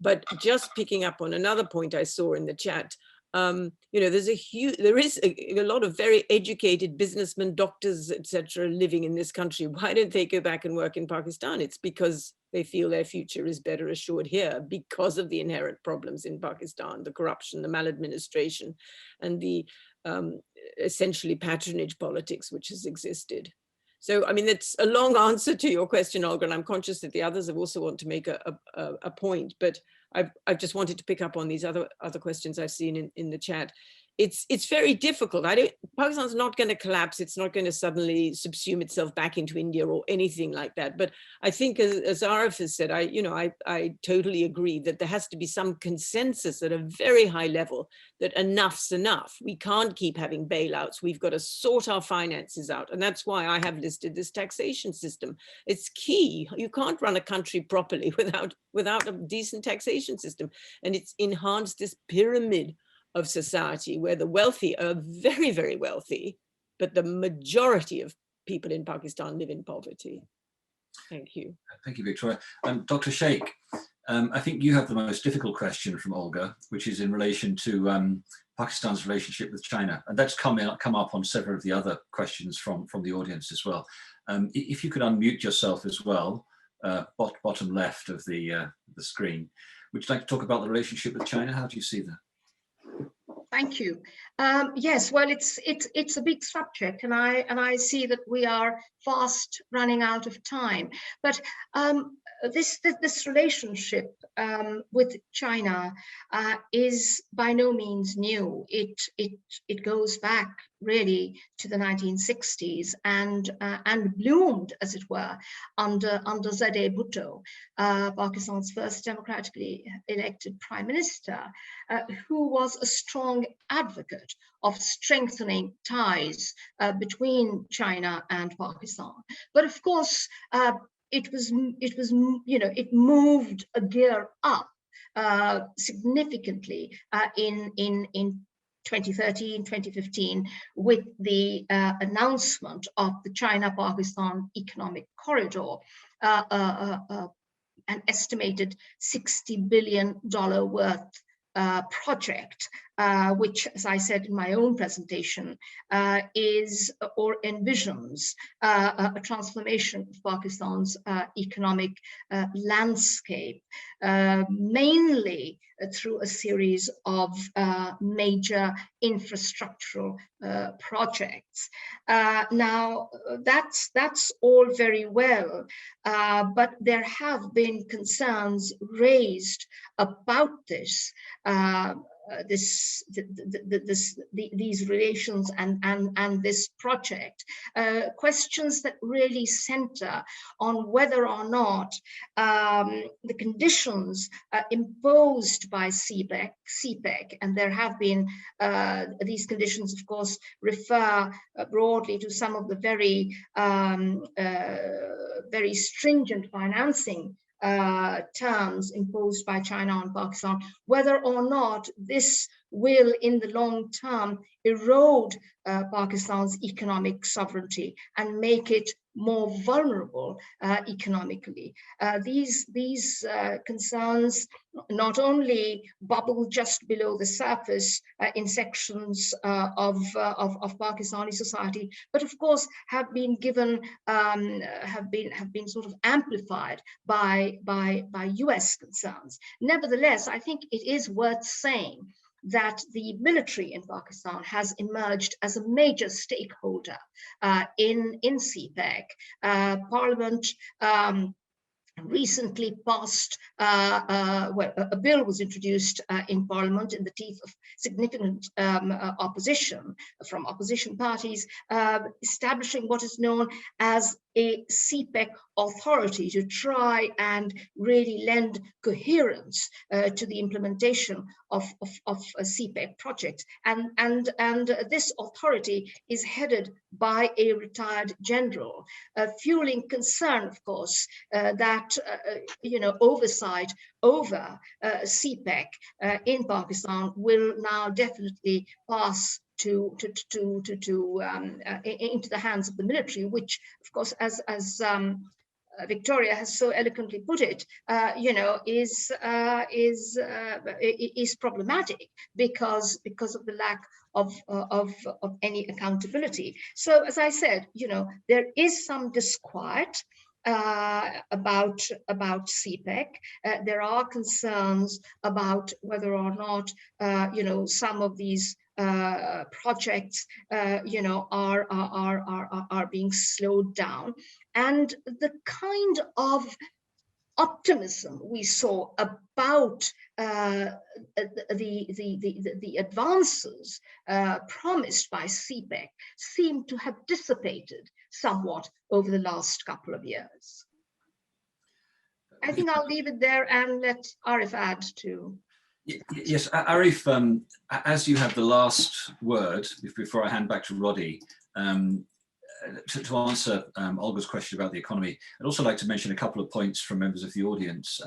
But just picking up on another point I saw in the chat, you know, there is a lot of very educated businessmen, doctors, etc., living in this country. Why don't they go back and work in Pakistan? It's because they feel their future is better assured here because of the inherent problems in Pakistan, the corruption, the maladministration, and the essentially patronage politics which has existed. So, I mean, it's a long answer to your question, Olga, and I'm conscious that the others have also want to make a point, but I just wanted to pick up on these other questions I've seen in the chat. It's very difficult. Pakistan's not going to collapse. It's not going to suddenly subsume itself back into India or anything like that. But I think, as Arif has said, I totally agree that there has to be some consensus at a very high level that enough's enough. We can't keep having bailouts. We've got to sort our finances out. And that's why I have listed this taxation system. It's key. You can't run a country properly without a decent taxation system. And it's enhanced this pyramid of society where the wealthy are very, very wealthy, but the majority of people in Pakistan live in poverty. Thank you. Thank you, Victoria. Dr. Sheikh, I think you have the most difficult question from Olga, which is in relation to Pakistan's relationship with China. And that's come up on several of the other questions from the audience as well. If you could unmute yourself as well, bottom left of the screen. Would you like to talk about the relationship with China? How do you see that? Thank you. Yes, well, it's a big subject, and I see that we are fast running out of time. But this relationship with China is by no means new. It goes back really to the 1960s and bloomed, as it were, under Benazir Bhutto, Pakistan's first democratically elected prime minister, who was a strong advocate of strengthening ties between China and Pakistan. But of course, it moved a gear up significantly in 2013, 2015, with the announcement of the China-Pakistan Economic Corridor, an estimated $60 billion worth project, which, as I said in my own presentation, is or envisions a transformation of Pakistan's economic landscape, mainly through a series of major infrastructural projects. Now, that's all very well, but there have been concerns raised about this. These relations and this project, questions that really center on whether or not the conditions imposed by CPEC, and there have been these conditions, of course, refer broadly to some of the very stringent financing terms imposed by China on Pakistan, whether or not this will in the long term erode Pakistan's economic sovereignty and make it more vulnerable economically. These concerns not only bubble just below the surface in sections of Pakistani society, but of course have been given, have been sort of amplified by US concerns. Nevertheless, I think it is worth saying that the military in Pakistan has emerged as a major stakeholder in CPEC. Parliament recently passed, a bill was introduced in Parliament in the teeth of significant opposition from opposition parties, establishing what is known as a CPEC authority to try and really lend coherence to the implementation of CPEC projects. And this authority is headed by a retired general, fueling concern, of course, that oversight over CPEC in Pakistan will now definitely pass into the hands of the military, which, of course, as Victoria has so eloquently put it, is problematic because of the lack of any accountability. So, as I said, there is some disquiet about CPEC. There are concerns about whether or not some of these projects are being slowed down, and the kind of optimism we saw about the advances promised by CPEC seem to have dissipated somewhat over the last couple of years. I think I'll leave it there and let Arif add to. Yes, Arif, as you have the last word, before I hand back to Roddy, to answer Olga's question about the economy, I'd also like to mention a couple of points from members of the audience.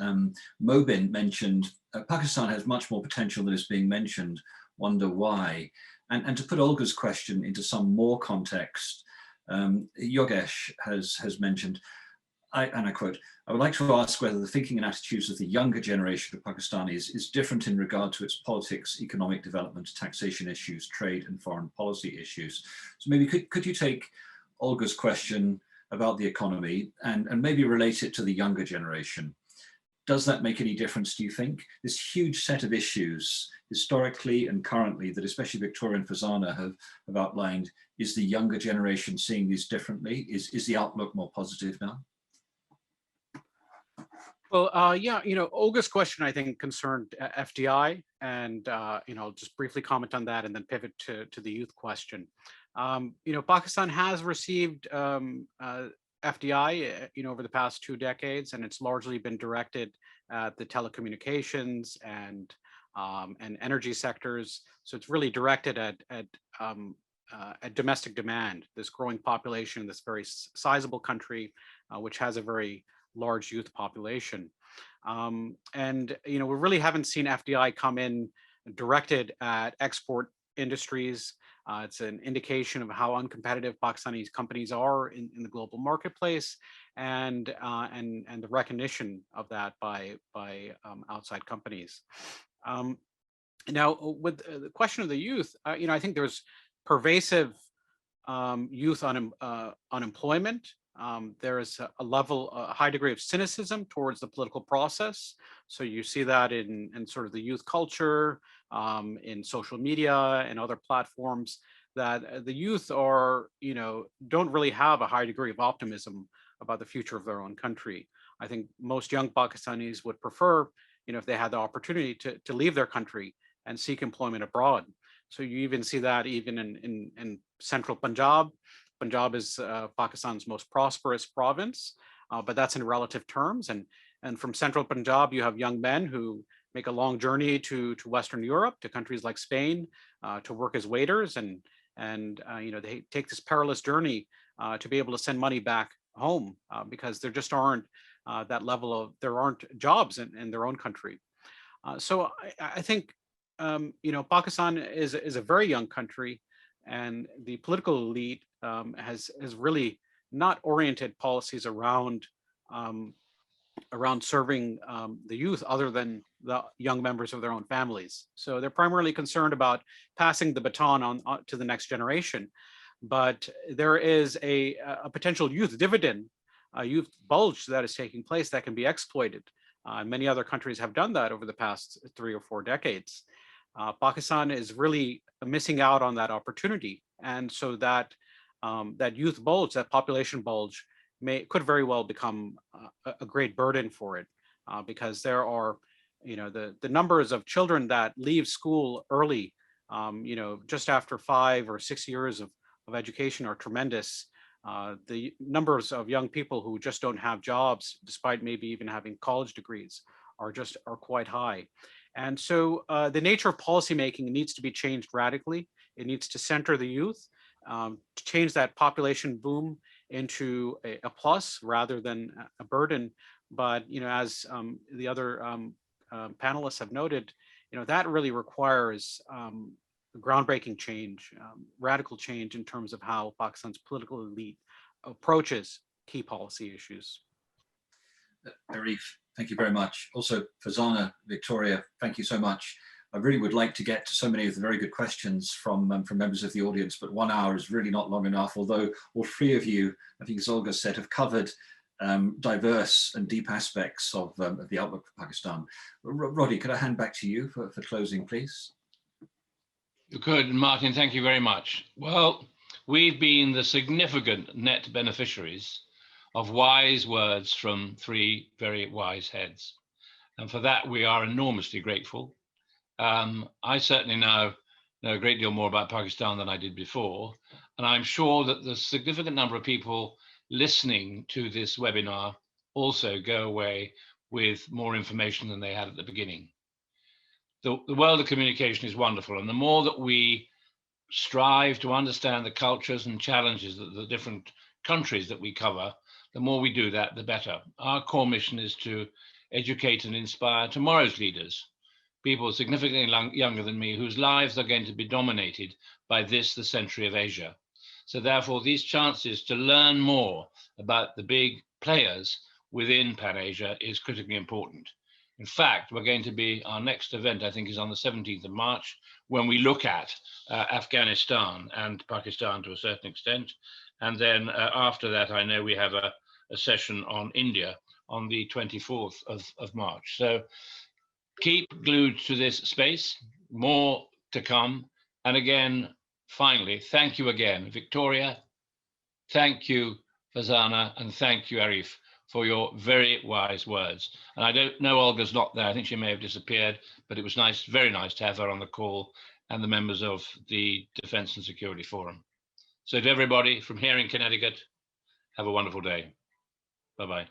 Mobin mentioned Pakistan has much more potential than is being mentioned, wonder why. And to put Olga's question into some more context, Yogesh has mentioned, and I quote, "I would like to ask whether the thinking and attitudes of the younger generation of Pakistanis is different in regard to its politics, economic development, taxation issues, trade and foreign policy issues." So maybe could you take Olga's question about the economy and maybe relate it to the younger generation? Does that make any difference, do you think? This huge set of issues, historically and currently, that especially Victoria and Farzana have outlined, is the younger generation seeing these differently? Is the outlook more positive now? Well, yeah, Olga's question, I think, concerned FDI, and I'll just briefly comment on that and then pivot to the youth question. Pakistan has received FDI, over the past 2 decades, and it's largely been directed at the telecommunications and energy sectors. So it's really directed at domestic demand, this growing population, this very sizable country, which has a very large youth population. And we really haven't seen FDI come in directed at export industries. It's an indication of how uncompetitive Pakistani companies are in the global marketplace, and the recognition of that by outside companies. Now, with the question of the youth, I think there's pervasive youth unemployment. There is a high degree of cynicism towards the political process. So you see that in sort of the youth culture, in social media and other platforms, that the youth don't really have a high degree of optimism about the future of their own country. I think most young Pakistanis would prefer, if they had the opportunity to leave their country and seek employment abroad. So you even see that even in central Punjab. Punjab is Pakistan's most prosperous province, but that's in relative terms. And from central Punjab, you have young men who make a long journey to Western Europe, to countries like Spain, to work as waiters, and they take this perilous journey to be able to send money back home because there just aren't there aren't jobs in their own country. So I think Pakistan is a very young country, and the political elite has really not oriented policies around serving the youth other than the young members of their own families. So they're primarily concerned about passing the baton on to the next generation. But there is a potential youth dividend, a youth bulge that is taking place that can be exploited. Many other countries have done that over the past 3 or 4 decades. Pakistan is really missing out on that opportunity. And so that youth bulge, that population bulge, could very well become a great burden for it, because there are, the numbers of children that leave school early, just after 5 or 6 years of education are tremendous. The numbers of young people who just don't have jobs, despite maybe even having college degrees, are quite high. And so the nature of policymaking needs to be changed radically. It needs to center the youth, to change that population boom into a plus rather than a burden. But as the other panelists have noted, that really requires groundbreaking change, radical change in terms of how Pakistan's political elite approaches key policy issues. Arif, thank you very much. Also, Fazana, Victoria, thank you so much. I really would like to get to so many of the very good questions from members of the audience, but 1 hour is really not long enough, although all three of you, I think as Olga said, have covered diverse and deep aspects of the outlook for Pakistan. Roddy, could I hand back to you for closing, please? You could, Martin, thank you very much. Well, we've been the significant net beneficiaries of wise words from three very wise heads. And for that, we are enormously grateful. I certainly now know a great deal more about Pakistan than I did before. And I'm sure that the significant number of people listening to this webinar also go away with more information than they had at the beginning. The world of communication is wonderful. And the more that we strive to understand the cultures and challenges that the different countries that we cover, the more we do that, the better. Our core mission is to educate and inspire tomorrow's leaders, people significantly younger than me, whose lives are going to be dominated by this, the century of Asia. So therefore, these chances to learn more about the big players within Pan-Asia is critically important. In fact, we're going to be, our next event, I think, is on the 17th of March, when we look at Afghanistan and Pakistan to a certain extent. And then after that, I know we have a session on India on the 24th of March. So keep glued to this space, more to come. And again, finally, thank you again, Victoria. Thank you, Fazana, and thank you, Arif, for your very wise words. And I don't know Olga's not there. I think she may have disappeared, but it was nice, very nice to have her on the call and the members of the Defense and Security Forum. So to everybody from here in Connecticut, have a wonderful day. Bye-bye.